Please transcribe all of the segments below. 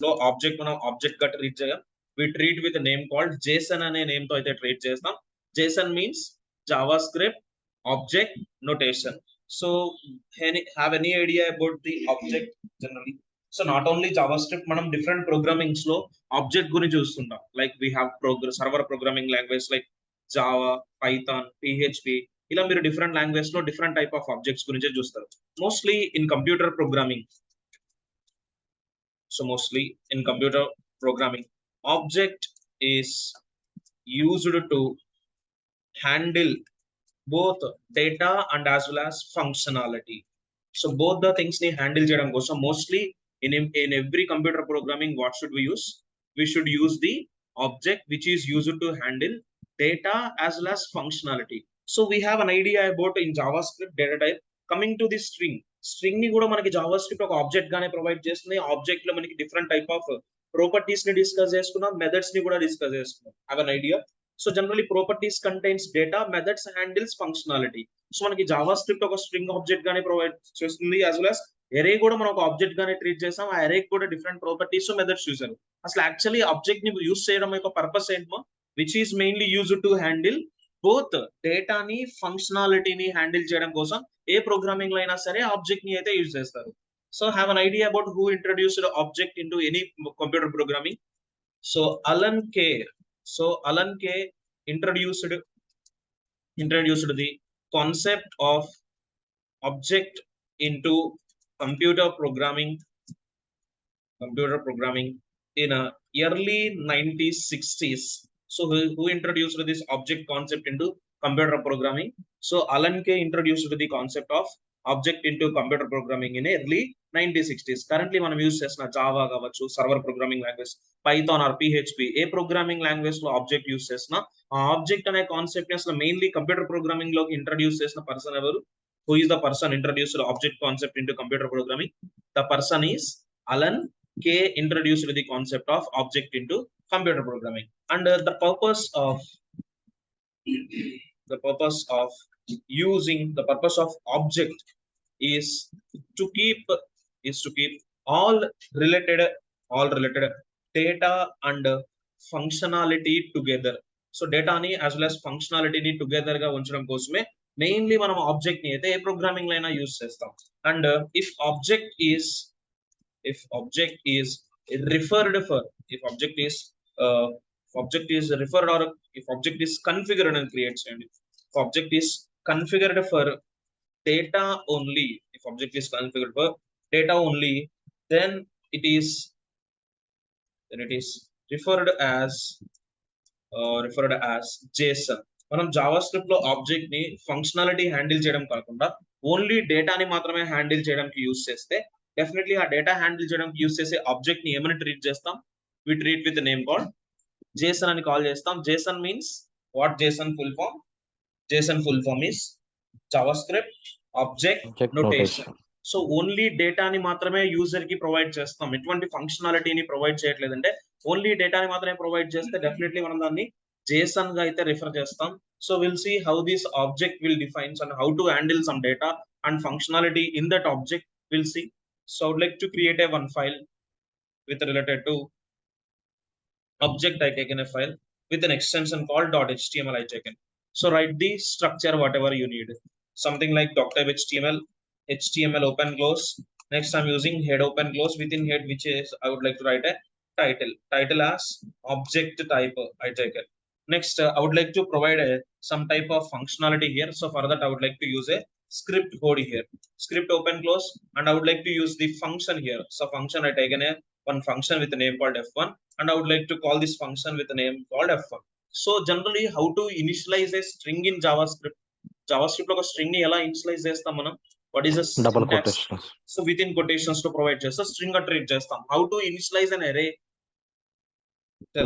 లో ఆబ్జెక్ట్ మనం ఆబ్జెక్ట్ గా ట్రీట్ చేయం. We treat with name called JSON అనే నేమ్ తో అయితే ట్రీట్ చేస్తాం. JSON means JavaScript object notation. So have any idea about the object generally? So not only JavaScript, మనం different programmings లో object గురించి చూస్తుంటాం. Like we have server programming language like Java, Python, PHP. ఇలా మీరు different language లో different type of objects గురించి చూస్తారు. Mostly in computer programming, so mostly in computer programming, object is used to handle both data and as well as functionality. So both the things ni handle చేయడం కోసం mostly in every computer programming, what should we use? We should use the object which is used to handle data as well as functionality. So we have an idea about in JavaScript data type. Coming to the string ని కూడా మనకి JavaScript ఒక object గానే provide చేస్తుంది. Object లో మనకి different type of properties ని discuss చేసుకున్నాం, మెథడ్స్ ని కూడా డిస్కస్ చేసుకున్నాం. Have an idea? So generally properties contains data, methods handles functionality. So మనకి జావా స్క్రిప్ట్ ఒక స్ట్రింగ్ ఆబ్జెక్ట్ గానే ప్రొవైడ్ చేస్తుంది, యాజ్ వెల్ as ఎరే కూడా మనం ఒక ఆబ్జెక్ట్ గానే ట్రీట్ చేసాం. ఆ ఎరే కూడా డిఫరెంట్ ప్రాపర్టీస్ మెథడ్స్ చూసారు. అసలు యాక్చువల్లీ ఆబ్జెక్ట్ ని యూజ్ చేయడం యొక్క పర్పస్ ఏంటో, which is mainly used to handle both డేటాని ఫంక్షనాలిటీని హ్యాండిల్ చేయడం కోసం ఏ ప్రోగ్రామింగ్ లో అయినా సరే ఆబ్జెక్ట్ ని అయితే యూజ్ చేస్తారు. So have an idea about who introduced object into any computer programming? So Alan Kay. So Alan Kay introduced the concept of object into computer programming in early 1960s. So who introduced this object concept into computer programming? So Alan Kay introduced the concept of object into computer programming in early 1960s. Currently మనం use చేసిన Java కావచ్చు, server programming language, Python or PHP, ఏ programming language లో object use చేసిన ఆ object అనే concept ని అసలు మెయిన్లీ కంప్యూటర్ ప్రోగ్రామింగ్ లోకి ఇంట్రడ్యూస్ చేసిన పర్సన్ ఎవరు? Who is the person introduced object concept into computer programming? The person is Alan Kay. Introduced the concept of object into computer programming. And the purpose of object is to keep all related data and functionality together. So data ni as well as functionality ni together ga unchadam kosame mainly మనం object ని అయితే ఏ programming లో అయినా use చేస్తాం. And if object is referred for, if object is referred, or if object is configured and creates, and if object is configured for data only, if object is configured for data only, then it is referred as JSON. మనం JavaScript లో object ని functionality handle చేయడం కాకుండా only డేటాని మాత్రమే handle చేయడానికి use చేస్తే definitely ఆ డేటా హ్యాండిల్ చేయడానికి యూజ్ చేసే ఆబ్జెక్ట్ ని ఏమని ట్రీట్ చేస్తాం? We treat with name called JSON అని కాల్ చేస్తాం. JSON means what? JSON full form is JavaScript object notation. So only డేటాని మాత్రమే యూజర్ కి ప్రొవైడ్ చేస్తాం, ఎటువంటి ఫంక్షనాలిటీని ప్రొవైడ్ చేయట్లేదంటే ఓన్లీ డేటాని మాత్రమే ప్రొవైడ్ చేస్తే డెఫినెట్లీ మనం దాన్ని జేసన్ గా అయితే రిఫర్ చేస్తాం. So will see how this object will defines and how to handle some data and functionality in that object. Will see. So I would like to create one file with related to object. I taken a file with an extension called .html I taken. So write the structure whatever you need. Something like doctype HTML open close. Next I'm using head open close. Within head, which is I would like to write a title as object type I taken. Next I would like to provide some type of functionality here. So for that I would like to use a script code here, script open close, and I would like to use the function here. So function I taken one function with the name called f1, and I would like to call this function with the name called f1. So generally how to initialize a string in JavaScript లో ఒక string ని ఎలా initialize చేస్తాం మనం? What is double quotations? So with in quotations తో provide చేస్తాం, string గా treat చేస్తాం. How to initialise an array?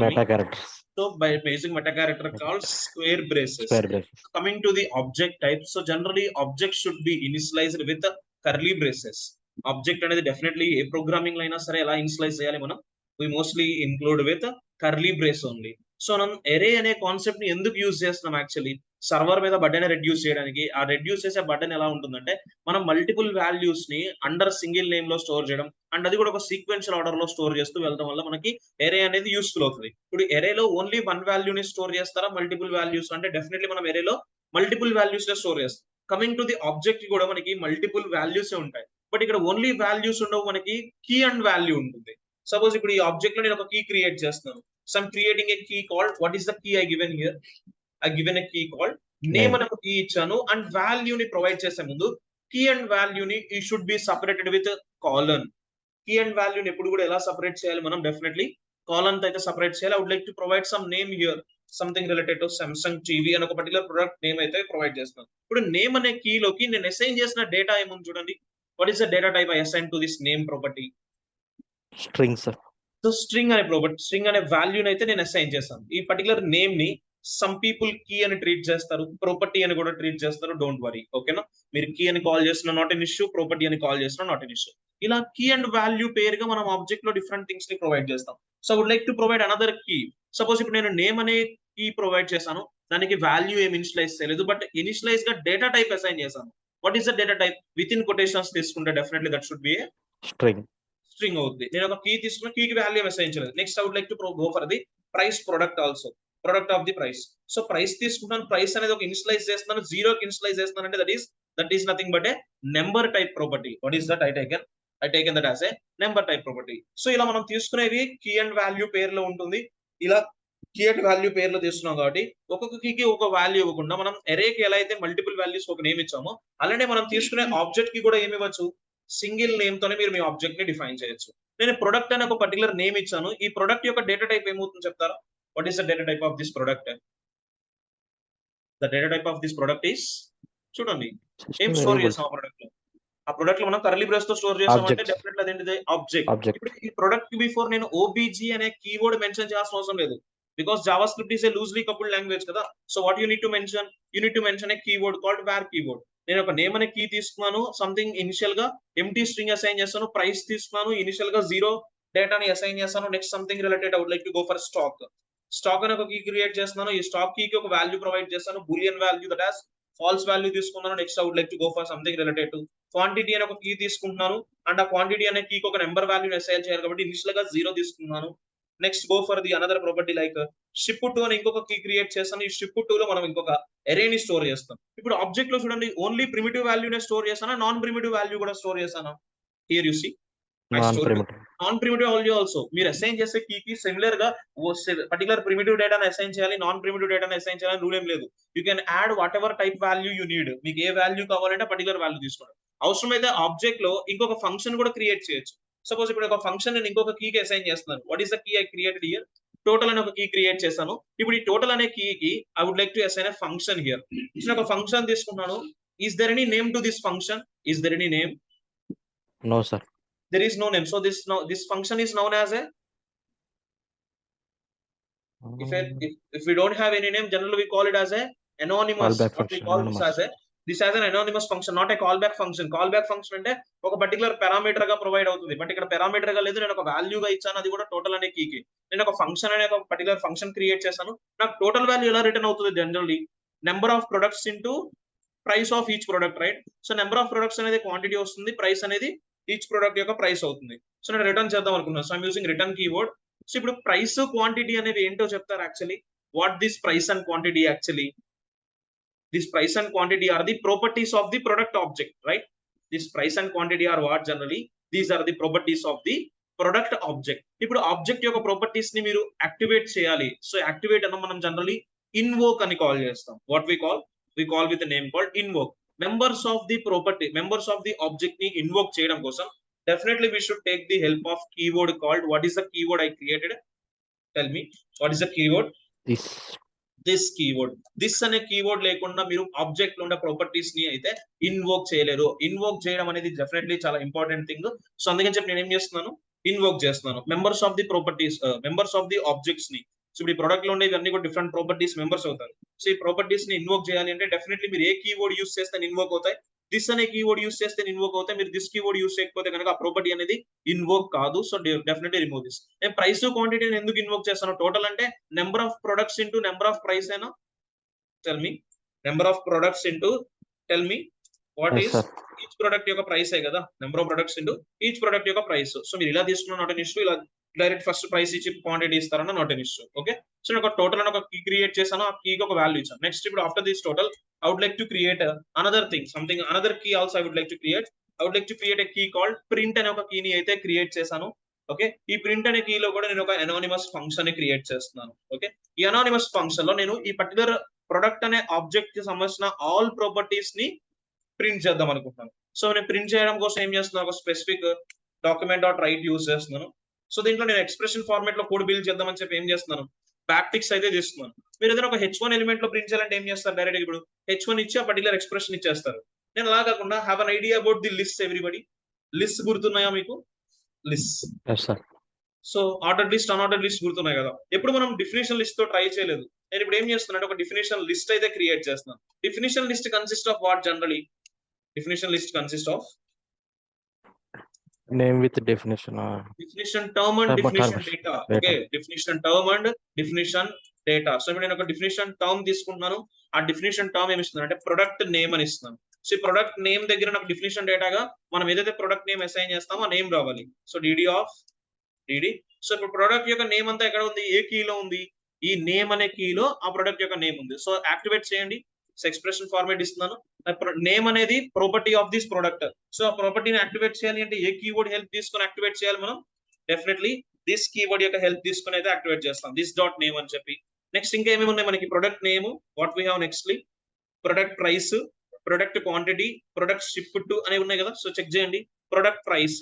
Meta characters. So by using meta character called square braces. Coming to the object type, so generally object should be initialized with the curly braces. Object అనేది definitely ఏ programming లో అయినా సరే ఎలా initialise చేయాలి మనం? We mostly include with curly brace only. So మనం ఎరే అనే concept ని ఎందుకు యూజ్ చేస్తున్నాం యాక్చువల్లీ సర్వర్ మీద బటన్ రెడ్యూస్ చేయడానికి. ఆ రెడ్యూస్ చేసే బటన్ ఎలా ఉంటుందంటే మనం మల్టిపుల్ వాల్యూస్ ని అండర్ సింగిల్ నేమ్ లో స్టోర్ చేయడం అండ్ అది కూడా ఒక సీక్వెన్షియల్ ఆర్డర్ లో స్టోర్ చేస్తూ వెళ్ళడం వల్ల మనకి ఎరే అనేది యూస్ఫుల్ అవుతుంది. ఇప్పుడు ఎరేలో ఓన్లీ వన్ వాల్యూ ని స్టోర్ చేస్తారా మల్టిపుల్ వాల్యూస్ అంటే డెఫినెట్లీ మనం ఎరేలో మల్టిపుల్ వాల్యూస్ లో స్టోర్ చేస్తాం. కమింగ్ టు ది ఆబ్జెక్ట్ కూడా మనకి మల్టిపుల్ వాల్యూస్ ఉంటాయి. బట్ ఇక్కడ ఓన్లీ వాల్యూస్ ఉండవు, మనకి కీ అండ్ వాల్యూ ఉంటుంది. సపోజ్ ఇప్పుడు ఈ ఆబ్జెక్ట్ లో నేను ఒక కీ క్రియేట్ చేస్తున్నాను. So I'm creating a key called, what is the key I given here? I given a key called name Name. అని ఒక కీ ఇచ్చాను అండ్ వాల్యూ ని ప్రొవైడ్ చేసే ముందు కీ అండ్ వాల్యూ ని ఈ should be separated with colon. Key and వాల్యూని ఎప్పుడు కూడా ఎలా సపరేట్ చేయాలి మనం డెఫినెట్లీ కాలన్ తో అయితే సపరేట్ చేయాలి. I would like to provide some name here, something related to Samsung TV అని ఒక పర్టికులర్ ప్రొడక్ట్ నేమ్ అయితే ప్రొవైడ్ చేస్తున్నాను. ఇప్పుడు నేమ్ అనే కీ లోకి నేను అసైన్ చేసిన డేటా ఏముంది చూడండి. What is the data type I assign to this name property? String, sir. So string అనే స్ట్రింగ్ అనే వాల్యూని అయితే నేను అసైన్ చేస్తాను. ఈ పర్టికులర్ నేమ్ ని సమ్ పీపుల్ కీ అని ట్రీట్ చేస్తారు, ప్రాపర్టీ అని కూడా ట్రీట్ చేస్తారు. డోంట్ వరీ, ఓకేనా? మీరు కీ అని కాల్ చేసిన నాట్ ఎన్ ఇష్యూ, ప్రాపర్టీ అని కాల్ చేసిన నాట్ ఎన్ ఇష్యూ. ఇలా కీ అండ్ వాల్యూ పేరుగా మనం ఆబ్జెక్ట్ లో డిఫరెంట్ థింగ్స్ ని ప్రొవైడ్ చేస్తాం. So would like to provide another key. Suppose ఇప్పుడు నేను నేమ్ అనే కీ ప్రొవైడ్ చేశాను, దానికి వాల్యూ ఏమి ఇనిషియలైజ్ చేయలేదు, బట్ ఇనిషియలైజ్ గా డేటా టైప్ అసైన్ చేశాను. What is the data type? Within quotations తీసుకుంటే definitely that should be a String. String అవుతుంది. నేను ఒక కీ తీసుకున్న కీకి వాల్యూ అసైన్ చేయలేదు. Next I would like to go for the price product also, product of the price. So price తీసుకుంటాను, price అనేది ఒక ఇనిషియలైజ్ చేస్తున్నాను, జీరోకి ఇనిషియలైజ్ చేస్తున్నాను అంటే that is nothing but a number type property. What is that? I taken that as a number type property. So ఇలా మనం తీసుకునేవి key and value పేర్లో ఉంటుంది. ఇలా కీ అండ్ వాల్యూ పేర్లో తీసుకున్నాం కాబట్టి ఒక్కొక్క కీకి ఒక వాల్యూ ఇవ్వకుండా మనం ఎరేకి ఎలా అయితే మల్టిపుల్ వాల్యూస్ ఒక నేమ్ ఇచ్చామో అలానే మనం తీసుకునే ఆబ్జెక్ట్ కి కూడా ఏమి ఇవ్వచ్చు, సింగిల్ నేమ్ తోనే మీరు మీ ఆబ్జెక్ట్ ని డిఫైన్ చేయొచ్చు. నేను ప్రొడక్ట్ అని ఒక పర్టికులర్ నేమ్ ఇచ్చాను. ఈ ప్రొడక్ట్ యొక్క డేటా టైప్ ఏమవుతుంది చెప్తారా? What is the data type of this product? The data type of this product is, చూడండి ఏం System స్టోర్ variables. చేసాం ఆ ప్రొడక్ట్ లో. ఆ ప్రొడక్ట్ లో మనం కర్లీ బ్రేస్ తో స్టోర్ చేసాం అంటే Objects. డెఫినెట్లీ అదేంటిది ఆబ్జెక్ట్. Object. ఇప్పుడు ఈ ప్రొడక్ట్ కి బిఫోర్ నేను ఓబీజీ అనే కీవర్డ్ మెన్షన్ చేయాల్సిన అవసరం లేదు, because JavaScript is a loosely coupled language కదా. So what you need to mention? You need to mention a keyword called var keyword. నేను ఒక నేమ్ అనే కీ తీసుకున్నాను, సంథింగ్ ఇనిషియల్ గా ఎంటీ స్ట్రింగ్ అసైన్ చేస్తాను, ప్రైస్ తీసుకున్నాను, initial గా zero డేటాని అసైన్ చేస్తాను. Next something related I would like to go for stock. Stock అనే ఒక కీ క్రియేట్ చేస్తున్నాను, ఈ స్టాక్ కీకి ఒక వాల్యూ ప్రొవైడ్ చేస్తాను, boolean value, that has false value తీసుకున్నాను. Next I would like to go for something related to quantity అనే ఒక కీ తీసుకుంటున్నాను అండ్ ఆ క్వాంటిటీ అనే కీకి ఒక నెంబర్ వాల్యూని అసైన్ చేయాలి కాబట్టి ఇనిషియల్ గా జీరో తీసుకున్నాను. Next go for the another property like ship to అని ఇంకొక కీ క్రియేట్ చేస్తాను. ఈ షిప్ టు లో మనం ఇంకొక ఎరేని స్టోర్ చేస్తాం. ఇప్పుడు ఆబ్జెక్ట్ లో చూడండి ఓన్లీ ప్రిమిటివ్ వాల్యూనే స్టోర్ చేస్తానా, నాన్ ప్రిమిటివ్ వాల్యూ కూడా స్టోర్ చేస్తానా? Here you see Non-primitive. Non primitive value also. మీరు అసైన్ చేసే కీకి సిమిలర్ గా పర్టికులర్ ప్రిమిటివ్ డేటాను అసైన్ చేయాలి, నాన్ ప్రిమిటివ్ డేటాను అసైన్ చేయాలని రూల్ ఏం లేదు. You can add whatever type value you need. మీకు ఏ వాల్యూ కావాలంటే పర్టికులర్ వాల్యూ తీసుకోండి. అవసరమైతే ఆబ్జెక్ట్ లో ఇంకొక ఫంక్షన్ కూడా క్రియేట్ చేయొచ్చు. సపోజ్ ఇప్పుడు ఒక ఫంక్షన్ నేను ఇంకొక కీకి అసైన్ చేస్తున్నాను. What is the key I created here? Total అనే ఒక కీ క్రియేట్ చేశాను. ఇప్పుడు ఈ టోటల్ అనే కీకి I would like to assign a function here. నేను ఒక ఫంక్షన్ తీసుకున్నాను. Is there any name to this function? Is there any name? No, sir. There is no name. So this function is known as a, if we don't have any name, generally we call it as a anonymous. Callback What we function, call anonymous. this as an anonymous function, not a callback function. Callback function అంటే ఒక particular parameter గా provide అవుతుంది. But ఇక్కడ parameter గా లేదు, నేను ఒక value గా ఇచ్చాను, అది కూడా టోటల్ అనే కీకి. నేను ఒక ఫంక్షన్ అనే ఒక పర్టికులర్ ఫంక్షన్ క్రియేట్ చేశాను. నాకు టోటల్ వాల్యూ ఎలా రిటర్న్ అవుతుంది? Generally number of products into price of each product, right? So number of products అనేది క్వాంటిటీ వస్తుంది, ప్రైస్ అనేది ఈచ్ ప్రొడక్ట్ యొక్క ప్రైస్ అవుతుంది. సో నేను రిటర్న్ చేద్దాం అనుకున్నాను. So I'm using return keyword. So ఇప్పుడు ప్రైస్ క్వాంటిటీ అనేవి ఏంటో చెప్తారు actually. What this price and quantity actually? This price and quantity are the properties of the product object, right? This price and quantity are what generally? These are the properties of the product object. ఇప్పుడు object యొక్క properties ని మీరు activate చేయాలి. సో activate అన్న మనం generally invoke అని call చేస్తాం. What we call with name called invoke. Members of the property, members of the object ని ఇన్వోక్ చేయడం కోసం definitely we should take the help of keyword called, what is the keyword I created? Tell me, what is the keyword? This keyword. This అనే keyword లేకుండా మీరు object లో ఉండే properties ని అయితే ఇన్వోక్ చేయలేరు. ఇన్వోక్ చేయడం అనేది డెఫినెట్లీ చాలా ఇంపార్టెంట్ థింగ్. సో అందుకని చెప్పి నేను ఏం చేస్తున్నాను, ఇన్వోక్ చేస్తున్నాను. Members of the properties, members of the objects ని. సో ఇప్పుడు ఈ ప్రొడక్ట్ లో ఉండే ఇవన్నీ కూడా డిఫరెంట్ ప్రాపర్టీస్ మెంబర్స్ అవుతారు. సో ఈ ప్రాపర్టీస్ ని ఇన్వోక్ చేయాలి అంటే డెఫినెట్లీ మీరు ఏ కీవర్డ్ యూస్ చేస్తే ఇన్వోక్ అవుతాయి? దిస్ అనే కీవర్డ్ యూస్ చేస్తే ఇన్వోక్ అవుతాయి. మీరు దిస్ కీవర్డ్ యూస్ చేయకపోతే కనుక ఆ ప్రాపర్టీ అనేది ఇన్వోక్ కాదు. So definitely remove this. నేను ప్రైస్ క్వాంటిటీ ఎందుకు ఇన్వోక్ చేస్తాను? టోటల్ అంటే number of products into number of price అయినా. Tell me number of products into tell me what ఎస్ ఈస్ సార్. ఈచ్ ప్రొడక్ట్ యొక్క ప్రైస్ కదా, number of products into each product యొక్క price. So మీరు ఇలా తీసుకున్న నాట్ ఎన్ ఇష్యూ, ఇలా direct first price ఇచ్చి క్వాంటిటీ ఇస్తారన్న not an issue. Okay, so నేను ఒక టోటల్ అని ఒక కీ క్రియేట్ చేశాను, ఆ కీకి ఒక వాల్యూ ఇచ్చాను. నెక్స్ట్ ఇప్పుడు after this total I would like to create another thing, something, another key also I would like to create. I would like to create a key called print అనే ఒక కీని అయితే create చేశాను. Okay, ఈ print అనే కీలో కూడా నేను ఒక anonymous ఫంక్షన్ ని క్రియేట్ చేస్తున్నాను. ఓకే, ఈ anonymous ఫంక్షన్ లో నేను ఈ పర్టికులర్ ప్రొడక్ట్ అనే ఆబ్జెక్ట్ కి సంబంధించిన ఆల్ ప్రాపర్టీస్ ని ప్రింట్ చేద్దాం అనుకుంటున్నాను. సో నేను ప్రింట్ చేయడం కోసం ఏం చేస్తున్నాను, ఒక specific document dot right use చేస్తున్నాను. సో దీంట్లో నేను ఎక్స్ప్రెషన్ ఫార్మాట్ లో కోడ్ బిల్డ్ చేద్దామని చెప్పి ఏం చేస్తున్నాను, బ్యాక్టిక్స్ అయితే చేస్తున్నాను. మీరు ఏదైనా ఒక H1 ఎలిమెంట్ లో ప్రింట్ చేయాలంటే ఏం చేస్తారు, డైరెక్ట్ ఇప్పుడు H1 ఇచ్చి ఆ పర్టికులర్ ఎక్స్ప్రెషన్ ఇచ్చేస్తారు. నేను అలా కాకుండా have an idea about the list. Everybody list గుర్తున్నాయా మీకు? List. Yes sir. So order list, unorder list గుర్తున్నాయి కదా. ఎప్పుడు మనం డిఫినేషన్ లిస్ట్ తో ట్రై చేయలేదు. నేను ఇప్పుడు ఏం చేస్తున్నాను, ఒక డిఫినేషన్ లిస్ట్ అయితే క్రియేట్ చేస్తున్నాను. Definition list consist of what generally? Definition list consists of name with definition. definition term and definition data. Okay, definition term and definition data. So ఇప్పుడు నేను ఒక definition term తీసుకుంటున్నాను. ఆ definition term ఏమి ఇస్తున్నాను అంటే ప్రొడక్ట్ నేమ్ అని ఇస్తున్నాను. సో ఈ ప్రొడక్ట్ నేమ్ దగ్గర నాకు definition డేటాగా మనం ఏదైతే ప్రొడక్ట్ నేమ్ అసైన్ చేస్తామో ఆ నేమ్ రావాలి. So dd of dd. So ఇప్పుడు ప్రొడక్ట్ యొక్క నేమ్ అంతా ఎక్కడ ఉంది, ఏ కీలో ఉంది? ఈ నేమ్ అనే కీలో ఆ ప్రొడక్ట్ యొక్క నేమ్ ఉంది. సో యాక్టివేట్ చేయండి. సో ఎక్స్ప్రెషన్ ఫార్మాట్ ఇస్తున్నాను. నేమ్ అనేది property of this product. So ఆ ప్రాపర్టీని యాక్టివేట్ చేయాలి అంటే ఏ కీవర్డ్ హెల్ప్ తీసుకొని యాక్టివేట్ చేయాలి మనం? డెఫినెట్లీ దిస్ కీవర్డ్ యొక్క హెల్ప్ తీసుకొని అయితే యాక్టివేట్ చేస్తాం, దిస్ డాట్ నేమ్ అని చెప్పి. నెక్స్ట్ ఇంకా ఏమేమి ఉన్నాయి మనకి? Product name, what we have nextly, product price, product quantity, product ship to అనేవి ఉన్నాయి కదా. సో చెక్ చేయండి, product price.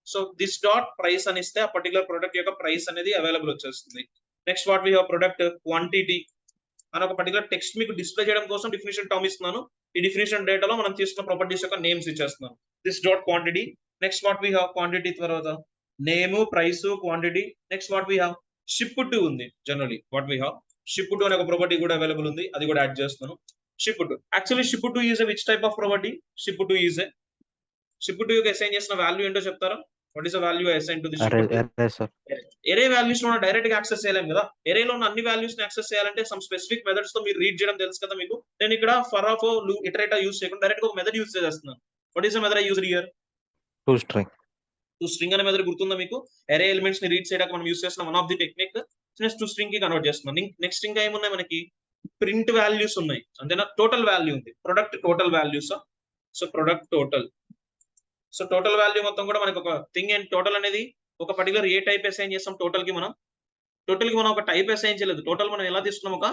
So this dot price అని ఇస్తే ఆ పర్టికులర్ ప్రొడక్ట్ యొక్క ప్రైస్ అనేది అవైలబుల్ వచ్చేస్తుంది. Next what we have product quantity అని ఒక పర్టికులర్ టెక్స్ట్ మీకు డిస్ప్లే చేయడం కోసం డిఫినిషన్ టర్మ్ ఇస్తున్నాను. ఈ డిఫినిషన్ డేటాలో మనం తీసుకున్న ప్రాపర్టీస్ యొక్క నేమ్స్ ఇచ్చేస్తున్నాను. This dot quantity. Next what we have quantity తర్వాత name, price, quantity. Next what we have ship to ఉంది. Generally what we have ship to అనే ఒక ప్రాపర్టీ కూడా అవైలబుల్ ఉంది, అది కూడా యాడ్ చేస్తున్నాను. Ship to, actually ship to is which type of property? Ship to is ship to యొక్క assign చేసిన వాల్యూ ఏంటో చెప్తారా? What is the value assign to the ship to? Array values లో డైరెక్ట్ గా యాక్సెస్ చేయలేం కదా. ఎరేలో ఉన్న అన్ని వాల్యూస్ ని యాక్సెస్ చేయాలంటే సమ్ స్పెసిఫిక్ మెథడ్స్ తో మీరు రీడ్ చేయడం తెలుసు కదా మీకు. నేను ఇక్కడ ఫర్ ఆఫ్ ఇటరేట్ యూస్ చేయకుండా డైరెక్ట్ ఒక మెథడ్ యూస్ చేస్తున్నాను. What is the method I used here? To string. To string అనే మెథడ్ గుర్తుందా మీకు? ఎరే ఎలిమెంట్స్ ని రీడ్ చేయడానికి మనం యూస్ చేస్తున్న one of the technique. Next to string కి కన్వర్ట్ చేస్తున్నాం. నెక్స్ట్ ఇంకా ఏమున్నాయి మనకి? ప్రింట్ వాల్యూస్ ఉన్నాయి, అంతేనా? టోటల్ వాల్యూ ఉంది, product total values. So product total. So total value మొత్తం కూడా మనకి ఒక థింగ్ అండ్ టోటల్ అనేది ఒక పర్టికులర్ ఏ టైప్ అసైన్ చేస్తాం టోటల్ కి మనం ఒక టైప్ అసైన్ చేయలేదు. టోటల్ మనం ఎలా తీసుకున్నాం, ఒక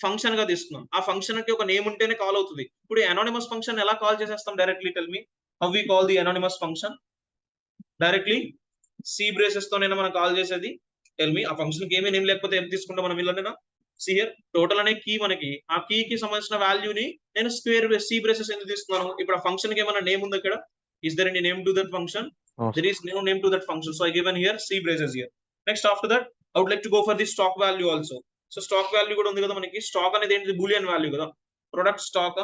ఫంక్షన్ గా తీసుకున్నాం. ఆ ఫంక్షన్ కి ఒక నేమ్ ఉంటేనే కాల్ అవుతుంది. ఇప్పుడు అనానిమస్ ఫంక్షన్ ఎలా కాల్ చేసేస్తాం directly? Tell me how we call the anonymous function? Directly C braces తోనైనా మనం కాల్ చేసేది. టెల్ మీ ఆ ఫంక్షన్ కి ఏమీ నేమ్ లేకపోతే ఏం తీసుకుంటాం మనం? ఇలానేనా? సి హియర్ టోటల్ అనే కీ, మనకి ఆ కీకి సంబంధించిన వాల్యూని నేను స్క్వేర్ సి బ్రేసెస్ ఎందుకు తీసుకున్నాను? ఇప్పుడు ఆ ఫంక్షన్ కి ఏమైనా నేమ్ ఉంది ఇక్కడ? Is there any name to that function? There is no name to that function. So I given here C braces here. Next after that, I would like to go for the stock value also. So stock value కూడా ఉంది కదా మనకి. Stock అనేది ఏంటి? Boolean value కదా. Product stock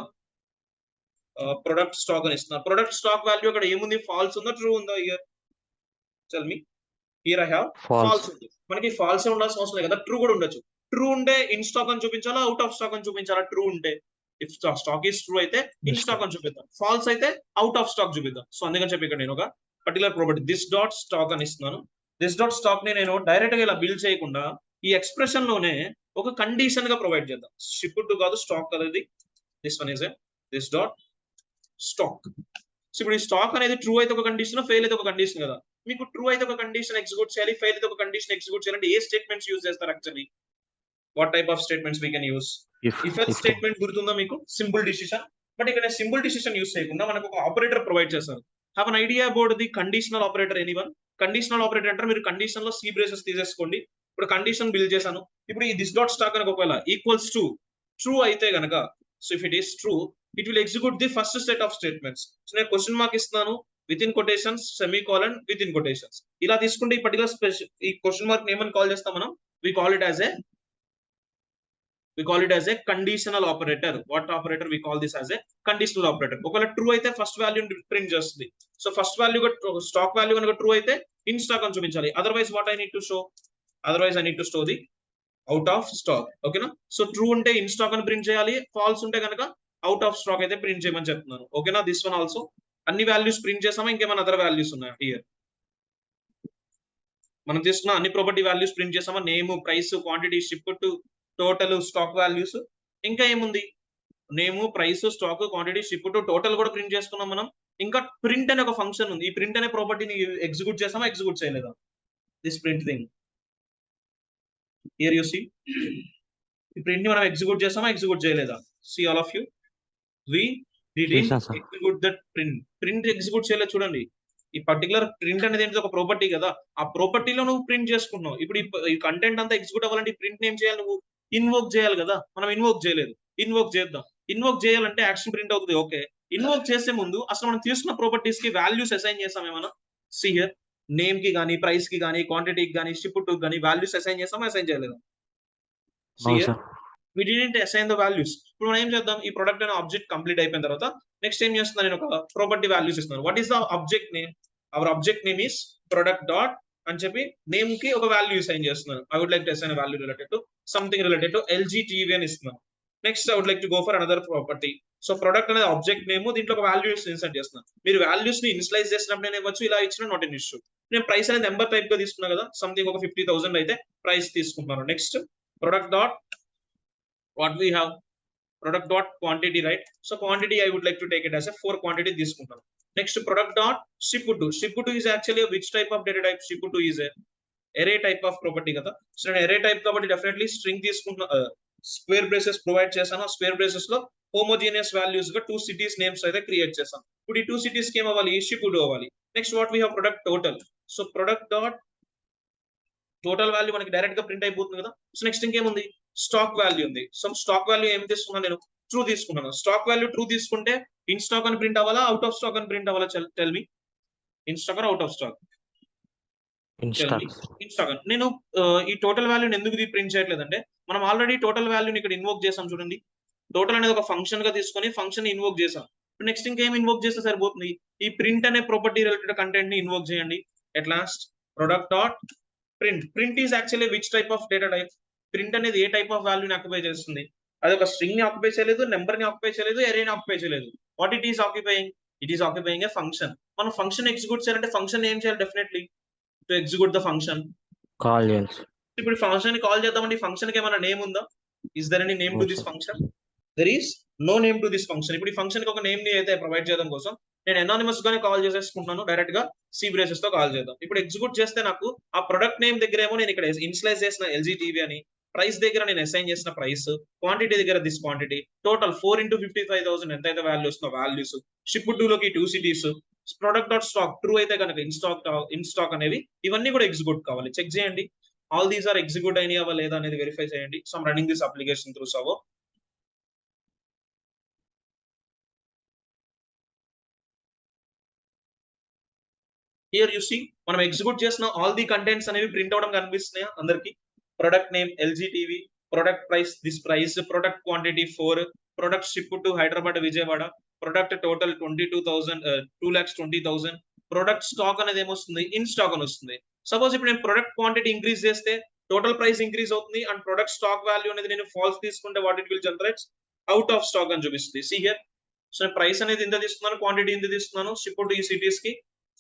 అని ఇస్తున్నారు. Product stock value అక్కడ ఏముంది? ఫాల్స్ ఉందా, ట్రూ ఉందా? Here tell me. Here I have false ఉంది. మనకి ఫాల్స్ ఉండాల్సిన అవసరం లేదు కదా, ట్రూ కూడా ఉండొచ్చు. ట్రూ ఉంటే ఇన్ స్టాక్ అని చూపించాలా, అవుట్ ఆఫ్ స్టాక్ అని చూపించాలా? ట్రూ ఉంటే ఇఫ్ స్టాక్ ఈస్ ట్రూ అయితే ఇన్ స్టాక్ అని చూపిద్దాం, ఫాల్స్ అయితే అవుట్ ఆఫ్ స్టాక్ చూపిద్దాం. సో అందుకని చెప్పి ఇక్కడ నేను ఒక particular property this dot stock అని ఇస్తున్నాను. దిస్ డాట్ స్టాక్ ని నేను డైరెక్ట్ గా ఇలా బిల్డ్ చేయకుండా ఈ ఎక్స్ప్రెషన్ లోనే ఒక కండిషన్ గా ప్రొవైడ్ చేద్దాం. షిప్ టు కాదు, స్టాక్ అనేది. This one is this dot stock. So ఇప్పుడు ఈ స్టాక్ అనేది ట్రూ అయితే ఒక కండిషన్, ఫెయిల్ అయితే ఒక కండిషన్ కదా. మీకు ట్రూ అయితే ఒక కండిషన్ ఎగ్జిక్యూట్ చేయాలి, ఫెయిల్ అయితే ఒక కండిషన్ ఎగ్జిక్యూట్ చేయాలంటే ఏ స్టేట్మెంట్స్ యూజ్ చేస్తారు actually? What type of statements we can use? If else statement గుర్తుందా మీకు? Simple decision. బట్ ఇక్కడ సింపుల్ డిసిషన్ యూస్ చేయకుండా మనకు ఒక ఆపరేటర్ ప్రొవైడ్ చేస్తారు. Have an idea about the conditional operator? Anyone? Conditional operator అంటే మీరు కండిషన్ లో సి బ్రేసెస్ తీసేసుకోండి. ఇప్పుడు కండిషన్ బిల్డ్ చేశాను. ఇప్పుడు ఈ దిస్ డాట్ స్టాక్ కనుక ఒకవేళ ఈక్వల్స్ టు ట్రూ అయితే గనక, so if it is true it will execute the first set of statements. So నేను క్వశ్చన్ మార్క్ ఇస్తున్నాను, with in quotations, semicolon, with in quotations. ఇలా తీసుకుంటే ఈ పర్టికులర్ ఈ క్వశ్చన్ మార్క్ ఏమని కాల్ చేస్తాం మనం? We call it as a we call it as a conditional operator. What operator? We call this as a conditional operator. ఒకవేళ true అయితే first value print చేస్తుంది. So first value stock value కనుక true అయితే in stock అని చూపించాలి. Otherwise what I need to show? Otherwise I need to store the out of stock. ఓకేనా? So true ఉంటే in stock అని print చేయాలి, falls ఉంటే కనుక అవుట్ ఆఫ్ స్టాక్ అయితే ప్రింట్ చేయమని చెప్తున్నాను. ఓకేనా? దిస్ వన్ ఆల్సో అన్ని వాల్యూస్ ప్రింట్ చేసామా, ఇంకేమైనా అదర్ వాల్యూస్ ఉన్నాయా? హియర్ మనం తీసుకున్న అన్ని ప్రాపర్టీ వాల్యూస్ ప్రింట్ చేసామా, name, price, quantity, ship to, total, stock values. ఇంకా ఏముంది? Name, price, stock, quantity, ship to, total కూడా ప్రింట్ చేసుకున్నాం మనం. ఇంకా ప్రింట్ అనే ఒక ఫంక్షన్ ఉంది. ఈ ప్రింట్ అనే ప్రాపర్టీని ఎగ్జిక్యూట్ చేసామా, ఎగ్జిక్యూట్ చేయలేదా? This print thing here you see. ఈ ప్రింట్ ని మనం ఎగ్జిక్యూట్ చేసామా, ఎగ్జిక్యూట్ చేయలేదా? See all of you, we didn't చేశాం sir. Execute that print. Print execute చేయలేదు. చూడండి, ఈ పర్టికులర్ ప్రింట్ అనేది ఏంటి? ఒక ప్రాపర్టీ కదా, ఆ ప్రాపర్టీలో నువ్వు ప్రింట్ చేసుకున్నావు. ఇప్పుడు ఈ కంటెంట్ అంతా ఎగ్జిక్యూట్ అవ్వాలంటే ఈ ప్రింట్ ఏం చేయాలి? నువ్వు ఇన్వోక్ చేయాలి కదా. మనం ఇన్వోక్ చేయలేదు. ఇన్వోక్ చేద్దాం. ఇన్వోక్ చేయాలంటే యాక్షన్ ప్రింట్ అవుతుంది. ఓకే, ఇన్వోక్ చేసే ముందు అసలు మనం తీసుకున్న ప్రాపర్టీస్ కి వాల్యూస్ అసైన్ చేసాం ఏమన్నా? సీ హియర్, నేమ్ కి గానీ, ప్రైస్ కి గానీ, క్వాంటిటీకి గానీ, షిప్ టు గానీ వాల్యూస్ అసైన్ చేసామా, అసైన్ చేయలేదు? సీ అవును here, sir. we didn't assign the values. ఇప్పుడు మనం ఏం చేద్దాం? ఈ ప్రొడక్ట్ అనే ఆబ్జెక్ట్ కంప్లీట్ అయిపోయిన తర్వాత నెక్స్ట్ ఏం చేస్తున్నాను? నేను ఒక ప్రాపర్టీ వాల్యూస్ ఇస్తున్నాను. What is the object name? Our object name is product dot అని చెప్పి నేమ్ కి ఒక వాల్యూ అసైన్ చేస్తున్నాను. I would like to assign value related to something related to LG TV అని ఇస్తున్నాను. Next I would like to go for another property. So product అనేది object name, దీంట్లో ఒక వాల్యూస్ ఇన్సర్ట్ చేస్తున్నాను. మీరు వాల్యూస్ ని initialise చేసినప్పుడు నేను ఇవ్వచ్చు, ఇలా ఇచ్చిన నాట్ ఎన్ ఇష్యూ. నేను ప్రైస్ అనేది నెంబర్ టైప్ గా తీసుకున్నా కదా, సంథింగ్ ఒక 50,000 అయితే ప్రైస్ తీసుకుంటున్నాను. Next product dot what we have, product dot quantity, right? So quantity I would like to take it as a 4 quantity తీసుకుంటాను. Next product dot ship to. Ship to is actually which type of data type? Ship to is a array type of property కదా. So నేను array type కాబట్టి definitely string తీసుకుంటున్నా. Square braces provide చేశాను. Square braces లో homogeneous values గా 2 cities names అయితే create చేశాను. ఇప్పుడు ఈ 2 సిటీస్ కి ఏం అవ్వాలి? షిప్ టు అవ్వాలి. Next what we have? Product total. So product dot total value మనకి డైరెక్ట్ గా ప్రింట్ అయిపోతుంది కదా. సో నెక్స్ట్ ఇంకేముంది? స్టాక్ వాల్యూ ఉంది. సో స్టాక్ వాల్యూ ఏం తీసుకున్నాను? నేను ట్రూ తీసుకున్నాను. స్టాక్ వాల్యూ ట్రూ తీసుకుంటే ఇన్ స్టాక్ అని ప్రింట్ అవ్వాలా, అవుట్ ఆఫ్ స్టాక్ అని ప్రింట్ అవ్వాలా? Tell me, in stock or out of stock? Tell me, in stock. నేను ఈ టోటల్ వాల్యూని ఎందుకు ప్రింట్ చేయట్లేదు అంటే, మనం ఆల్రెడీ టోటల్ వాల్యూని ఇక్కడ ఇన్వోక్ చేసాం. చూడండి, టోటల్ అనేది ఒక ఫంక్షన్ గా తీసుకొని ఫంక్షన్ ఇన్వోక్ చేసాం. నెక్స్ట్ ఇంకేం ఇన్వోక్ చేస్తే సరిపోతుంది? ఈ ప్రింట్ అనే ప్రాపర్టీ రిలేటెడ్ కంటెంట్ ని ఇన్వోక్ చేయండి. At last product dot print. Print is actually which type of data type? Print అనేది ఏ టైప్ ఆఫ్ వాల్యూని ఆక్యుపై చేస్తుంది? అది ఒక స్ట్రింగ్ ని ఆక్యుపై చేయలేదు, నెంబర్ ని ఆక్యుపై చేయలేదు, ఎరే ని ఆక్యుపై చేయలేదు. What it is occupying? It is occupying A function. మనం ఫంక్షన్ ఎగ్జిక్యూట్ చేయాలంటే ఫంక్షన్ ఏం చేయాలి? Definitely to execute the function call చేయాలి. ఇప్పుడు ఫంక్షన్ ని కాల్ చేద్దామంటే ఈ ఫంక్షన్ కి ఏమైనా నేమ్ ఉందా? Is there any name to this function? There is no name to this function. ఇప్పుడు ఈ ఫంక్షన్ కి ఒక నేమ్ ని అయితే ప్రొవైడ్ చేయడం కోసం నేను ఎనానిమస్ గానే కాల్ చేసేసుకుంటున్నాను. డైరెక్ట్ గా సి బ్రేసెస్ తో కాల్ చేద్దాం. ఇప్పుడు ఎగ్జిక్యూట్ చేస్తే నాకు ఆ ప్రొడక్ట్ నేమ్ దగ్గర ఏమో నేను ఇక్కడ ఇనిషియలైజ్ చేసిన ఎల్జీ టీవీ అని, ప్రైస్ దగ్గర నేను అసైన్ చేసిన ప్రైస్, క్వాంటిటీ దగ్గర దిస్ క్వాంటిటీ, టోటల్ 4 into 55,000 ఎంతైతే వాల్యూ వస్తుందో వాల్యూస్, షిప్ టు లోకి 2 cities, product dot stock true అయితే కనుక ఇన్ స్టాక్ అనేవి ఇవన్నీ కూడా ఎగ్జిక్యూట్ కావాలి. చెక్ చేయండి, ఆల్ దీస్ ఆర్ ఎగ్జిక్యూట్ అయినాయా లేదా అనేది వెరిఫై చేయండి. So running this application through సవో. హియర్ యు సీ, మనం ఎగ్జిక్యూట్ చేసిన ఆల్ ది కంటెంట్స్ అనేవి ప్రింట్ అవడం కనిపిస్తున్నాయా అందరికి? Product name LG TV, product price this price, product quantity 4, product ship to Hyderabad Vijayawada, product total 22,000 2,20,000, product stock అనేది ఏమొస్తుంది? ఇన్ స్టాక్ అని వస్తుంది. సపోజ్ ఇప్పుడు నేను ప్రొడక్ట్ క్వాంటిటీ ఇంక్రీజ్ చేస్తే టోటల్ ప్రైస్ ఇంక్రీజ్ అవుతుంది, అండ్ ప్రొడక్ట్ స్టాక్ వాల్యూ అనేది నేను ఫాల్స్ తీసుకుంటే what it will generate? Out of stock అని చూపిస్తుంది. సీ హియర్, సో ప్రైస్ అనేది ఇంత తీసుకున్నాను, క్వాంటిటీ ఇంత తీసుకున్నాను, షిప్ టు ఈ సిటీస్ కి,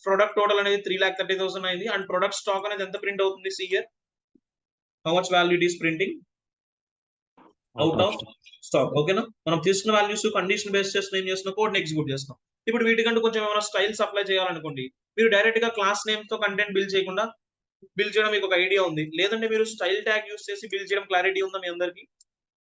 ప్రొడక్ట్ టోటల్ అనేది 3,30,000 అయింది, అండ్ ప్రొడక్ట్ స్టాక్ అనేది ఎంత ప్రింట్ అవుతుంది? See here, how much value it is printing? Out of stock. ఓకేనా? మనం తీసుకున్న వాల్యూస్ కండిషన్ బేస్ చేసి ఏం చేస్తున్నాం? కోడ్ ని ఎగ్జిక్యూట్ చేస్తాం. ఇప్పుడు వీటికంటే కొంచెం ఏమైనా స్టైల్స్ అప్లై చేయాలనుకోండి, మీరు డైరెక్ట్ గా క్లాస్ నేమ్ తో కంటెంట్ బిల్డ్ చేయకుండా బిల్డ్ చేయడం మీకు ఒక ఐడియా ఉంది. లేదంటే మీరు స్టైల్ ట్యాగ్ యూస్ చేసి బిల్డ్ చేయడం క్లారిటీ ఉందా మీ అందరికి?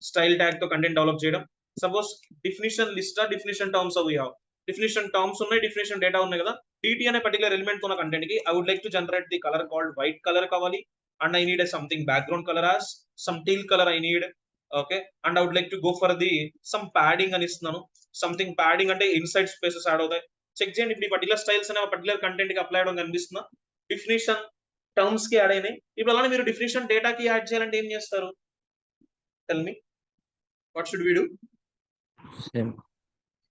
స్టైల్ ట్యాగ్ తో కంటెంట్ డెవలప్ చేయడం. Suppose definition list, definition terms అవి హావ్, డిఫినిషన్ టర్మ్స్ ఉన్నాయి, డిఫినిషన్ డేటా ఉన్నాయి కదా. dt అనే పర్టికులర్ ఎలిమెంట్ ఉన్న కంటెంట్ కి I would like to generate the colour called white colour కావాలి, and I need something background colour as some teal color I need. Okay, and I would like to go for the some padding అని ఇస్తున్నాను. Something padding అంటే inside spaces add అవుతాయి. Check చేయండి, ఇప్పుడు ఈ particular styles అనే particular content కి apply అవడం కనిపిస్తుందా? డిఫినిషన్ టర్మ్స్ కి యాడ్ అయినాయి. ఇప్పుడు అలానే మీరు డిఫినిషన్ డేటాకి యాడ్ చేయాలంటే ఏం చేస్తారు? Tell me. What should we do? Same.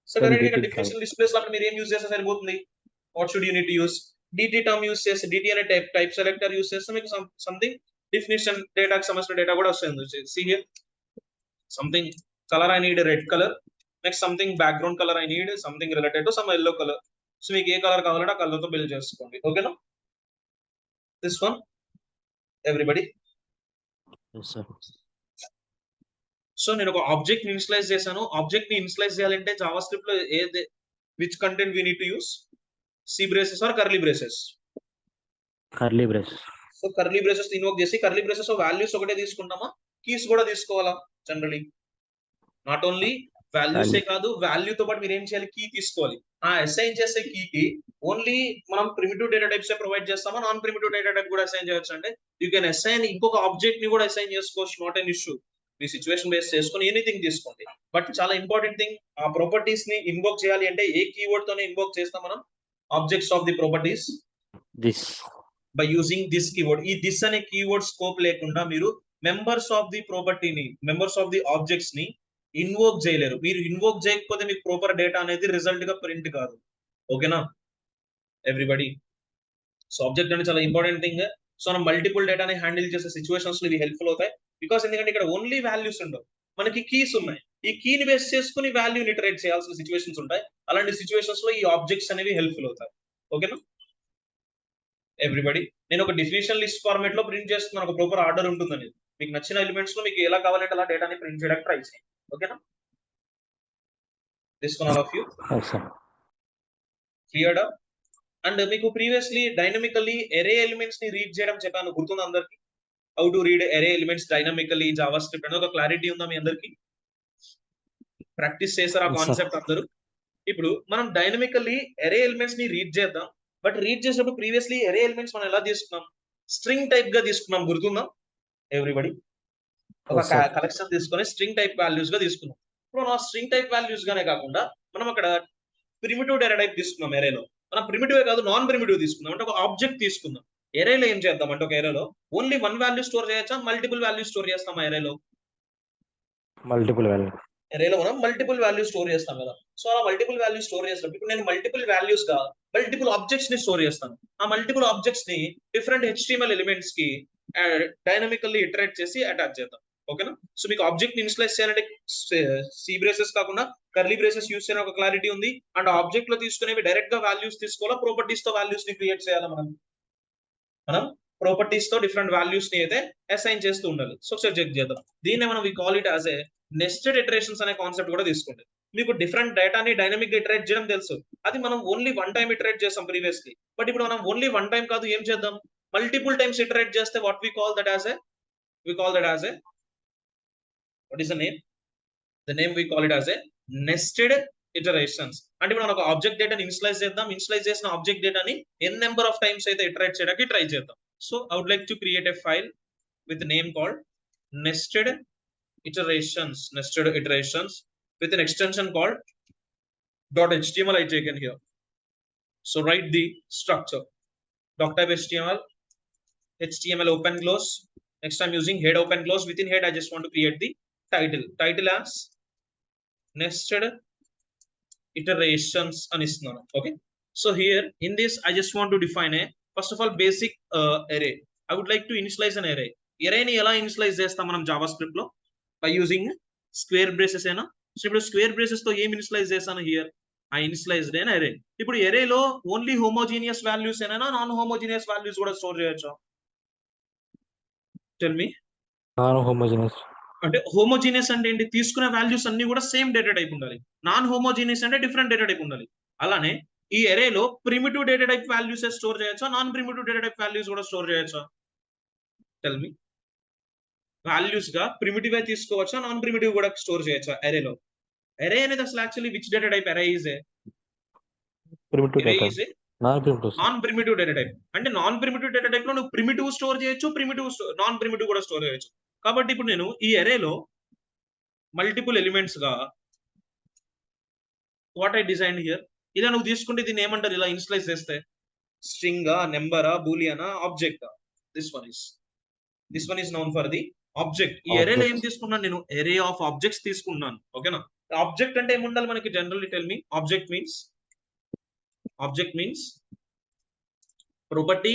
So Same correct గా DT డిఫరెన్షియల్ డిస్ప్లేస్ లో మీరు ఏం యూజ్ చేస్తే సరిపోతుంది? What should you need to use? DT term use చేస్తే డిటి అనే టైప్ సెలెక్టర్ యూస్ చేస్తే మీకు సంథింగ్ డెఫినిషన్ డేటాకి సంబంధించిన డేటా కూడా వస్తుంది. See here, something color I need red color, next something background color I need something related to some yellow color. So మీకు ఏ colour కావాలంటే ఆ కలర్ తో బిల్డ్ చేసుకోండి. ఓకేనా? This one everybody. Yes, sir. So నేను ఒక ఆబ్జెక్ట్ ని initialise చేశాను. ఆబ్జెక్ట్ ని ఇనిషియలైజ్ చేయాలంటే జావా స్క్రిప్ట్ లో ఏది which content we need to use? C braces or curly braces? Curly brace. So curly braces invoke చేసి కర్లీ బ్రేసెస్ వాల్యూస్ ఒకటే తీసుకుంటామా, కీస్ కూడా తీసుకోవాలా? జనరలీ నాట్ ఓన్లీ వాల్యూస్ ఏ కాదు, వాల్యూ తో పాటు మీరు ఏం చేయాలి, కీ తీసుకోవాలి. ఆ అసైన్ చేసే కీకి ఓన్లీ మనం ప్రిమిటివ్ డేటా టైప్స్ ప్రొవైడ్ చేస్తామా, నాన్ ప్రిమిటివ్ డేటా టైప్ కూడా అసైన్ చేయొచ్చు అంటే యూ కెన్ అసైన్ ఇంకొక ఆబ్జెక్ట్ ని కూడా అసైన్ చేసుకోవచ్చు. Not an issue. Me situation base చేసుకొని ఎనీథింగ్ తీసుకోండి. బట్ చాలా ఇంపార్టెంట్ థింగ్, ఆ ప్రాపర్టీస్ ని ఇన్వోక్ చేయాలి అంటే ఏ కీవర్డ్ తోనే ఇన్వోక్ చేస్తాం మనం? Objects of the properties This. By using this keyword. ఈ దిస్ అనే కీవర్డ్ స్కోప్ లేకుండా మీరు మెంబర్స్ ఆఫ్ ది ప్రాపర్టీని, మెంబర్స్ ఆఫ్ ది ఆబ్జెక్ట్స్ ని ఇన్వోక్ చేయలేరు. మీరు ఇన్వోక్ చేయకపోతే మీకు ప్రాపర్ డేటా అనేది రిజల్ట్ గా ప్రింట్ కాదు. ఓకేనా ఎవ్రీబడి? సో ఆబ్జెక్ట్ అనేది చాలా ఇంపార్టెంట్ థింగ్. సో మనం మల్టిపుల్ డేటాని హ్యాండిల్ చేసే సిచ్యువేషన్స్ లో ఇవి హెల్ప్ఫుల్ అవుతాయి. బికాస్ ఎందుకంటే ఇక్కడ ఓన్లీ వాల్యూస్ ఉండవు, మనకి కీస్ ఉన్నాయి. ఈ కీని బేస్ చేసుకుని వాల్యూని ఇటరేట్ చేయాల్సిన సిచ్యువేషన్స్ ఉంటాయి. అలాంటి సిచ్యువేషన్స్ లో ఈ ఆబ్జెక్ట్స్ అనేవి హెల్ప్ఫుల్ అవుతాయి. ఓకేనా ఎవ్రీబడి? నేను ఒక డెఫినేషన్ లిస్ట్ ఫార్మాట్ లో ప్రింట్ చేస్తున్నాను. ఒక ప్రాపర్ ఆర్డర్ ఉంటుందని. మీకు నచ్చిన ఎలిమెంట్స్ లో మీకు ఎలా కావాలంటే అలా డేటాని ప్రింట్ చేయడానికి ట్రై చేయండి. ఓకేనా? This one all of you Yes, sir. Cleared up. And మీకు ప్రీవియస్లీ డైనమికల్లీ ఎరే ఎలిమెంట్స్ ని రీడ్ చేయడం చెప్పాను, గుర్తుందా అందరికి? How to read array elements dynamically JavaScript అనేది ఒక క్లారిటీ ఉందా మీ అందరికి? ప్రాక్టీస్ చేశారు ఆ Yes, sir. కాన్సెప్ట్ అందరూ? ఇప్పుడు మనం డైనమికల్లీ ఎరే ఎలిమెంట్స్ ని రీడ్ చేద్దాం. బట్ రీడ్ చేసేటప్పుడు ప్రీవియస్లీ ఎరే ఎలిమెంట్స్ మనం ఎలా తీసుకున్నాం? స్ట్రింగ్ టైప్ గా తీసుకున్నాం, గుర్తుందా ఎవ్రీబడి? ఒక Yes, sir. కలెక్షన్ తీసుకొని స్ట్రింగ్ టైప్ వాల్యూస్ గా తీసుకున్నాం. ఇప్పుడు మనం స్ట్రింగ్ టైప్ వాల్యూస్ గానే కాకుండా మనం అక్కడ ప్రిమిటివ్ డేటా టైప్ తీసుకున్నాం. ఎరేలో మనం ప్రిమిటివ్ కాదు, నాన్ ప్రిమిటివ్ తీసుకుందాం. అంటే ఒక ఆబ్జెక్ట్ తీసుకుందాం. ఎరేలో ఏం చేద్దాం అంటే ఒక ఎరేలో ఓన్లీ వన్ వాల్యూ స్టోర్ చేయొచ్చా, మల్టిపుల్ వాల్యూ స్టోర్ చేస్తామా ఎరేలో? Multiple value. ఎరేలో మనం మల్టిపుల్ వాల్యూ స్టోర్ చేస్తాం కదా. సో అలా మల్టిపుల్ వాల్యూ స్టోర్ చేసినప్పుడు ఇప్పుడు నేను మల్టిపుల్ వాల్యూస్ గా మల్టిపుల్ ఆబ్జెక్ట్స్ ని స్టోర్ చేస్తాను. ఆ మల్టిపుల్ ఆబ్జెక్ట్స్ ని డిఫరెంట్ HTML ఎలిమెంట్స్ కి డైనమికల్లీ ఇటరేట్ చేసి అటాచ్ చేద్దాం. ఓకేనా? సో మీకు ఆబ్జెక్ట్ ని ఇనిషియలైజ్ చేయాలంటే సి బ్రేసెస్ కాకుండా కర్లీ బ్రేసెస్ యూస్ చేయడం ఒక క్లారిటీ ఉంది. అండ్ ఆబ్జెక్ట్ లో తీసుకునేవి డైరెక్ట్ గా వాల్యూస్ తీసుకోవాలా, ప్రాపర్టీస్ తో వాల్యూస్ ని క్రియేట్ చేయాలా? మనం ప్రాపర్టీస్ తో డిఫరెంట్ వాల్యూస్ ని అయితే అసైన్ చేస్తూ ఉండాలి. సో చెక్ చేద్దాం. దీన్నే మనం we call it as a nested iterations అనే కాన్సెప్ట్ కూడా తీసుకోండి. మీకు డిఫరెంట్ డేటాని డైనమిక్ గా ఇటరేట్ చేయడం తెలుసు. అది మనం ఓన్లీ వన్ టైం ఇటరేట్ చేస్తాం ప్రీవియస్లీ. బట్ ఇప్పుడు మనం ఓన్లీ వన్ టైం కాదు, ఏం చేద్దాం? మల్టిపుల్ టైమ్స్ ఇటరేట్ చేస్తే what we call that as a what is the name? The name we call it as a nested iterations. అంటే ఇప్పుడు మనం ఒక ఆబ్జెక్ట్ డేటాని ఇనిషియలైజ్ చేద్దాం. ఇనిషియలైజ్ చేసిన ఆబ్జెక్ట్ డేటాని ఎన్ నెంబర్ ఆఫ్ టైమ్స్ అయితే ఇటరేట్ చేయడానికి ట్రై చేద్దాం. So I would like to create a file with name called nested iterations with an extension called .html I taken here. So write the structure. Doc type HTML open close. Next I'm using head open close. Within head I just want to create the title as nested iterations అని ఇస్తున్నాను. Okay, so here in this I just want to define a first of all basic array. I would like to initialize an array. ని ఎలా initialize చేస్తాం మనం JavaScript లో? By using square braces ఏనా? So ఇప్పుడు square braces తో ఏం initialize చేస్తాను? Here I initialized an array. ఇప్పుడు ఎరేలో ఓన్లీ హోమోజీనియస్ వాల్యూస్ ఏనా, నాన్ హోమోజీనియస్ వాల్యూస్ కూడా స్టోర్ చేయొచ్చా? టెల్ మీ. Non-homogeneous. అంటే హోమోజీనియస్ అంటే ఏంటి? తీసుకునే వాల్యూస్ అన్ని కూడా సేమ్ డేటా టైప్ ఉండాలి. నాన్ హోమోజీనియస్ అంటే డిఫరెంట్ డేటా టైప్ ఉండాలి. అలానే ఈ ఎరేలో primitive data type values store చేయొచ్చా, non primitive data type values కూడా స్టోర్ చేయొచ్చా? Tell me. వాల్యూస్ గా ప్రిమిటివ్ తీసుకోవచ్చా, నాన్ ప్రిమిటివ్ కూడా స్టోర్ చేయొచ్చా ఎరేలో? ఎరే అనేది అసలు actually which data type? Array is Primitive data. Non-primitive. Non primitive data type. అంటే నాన్ ప్రిమిటివ్ డేటా టైప్ లో నువ్వు ప్రిమిటివ్ స్టోర్ చేయొచ్చు, నాన్ ప్రిమిటివ్ కూడా స్టోర్ చేయొచ్చు. కాబట్టి ఇప్పుడు నేను ఈ ఎరేలో మల్టిపుల్ ఎలిమెంట్స్ గా వాట్ ఐ డిజైన్ హియర్, ఇలా నువ్వు తీసుకుంటే దీన్ని ఏమంటారు? ఇలా ఇనిషియలైజ్ చేస్తే స్ట్రింగ్, నెంబరా, బూలియనా, object? This one is known for the object. ఈ ఎరేలో ఏం తీసుకున్నాను నేను? ఎరే ఆఫ్ ఆబ్జెక్ట్స్ తీసుకున్నాను. ఓకేనా? ఆబ్జెక్ట్ అంటే ఏముండాలి మనకి? Generally tell me. Object means property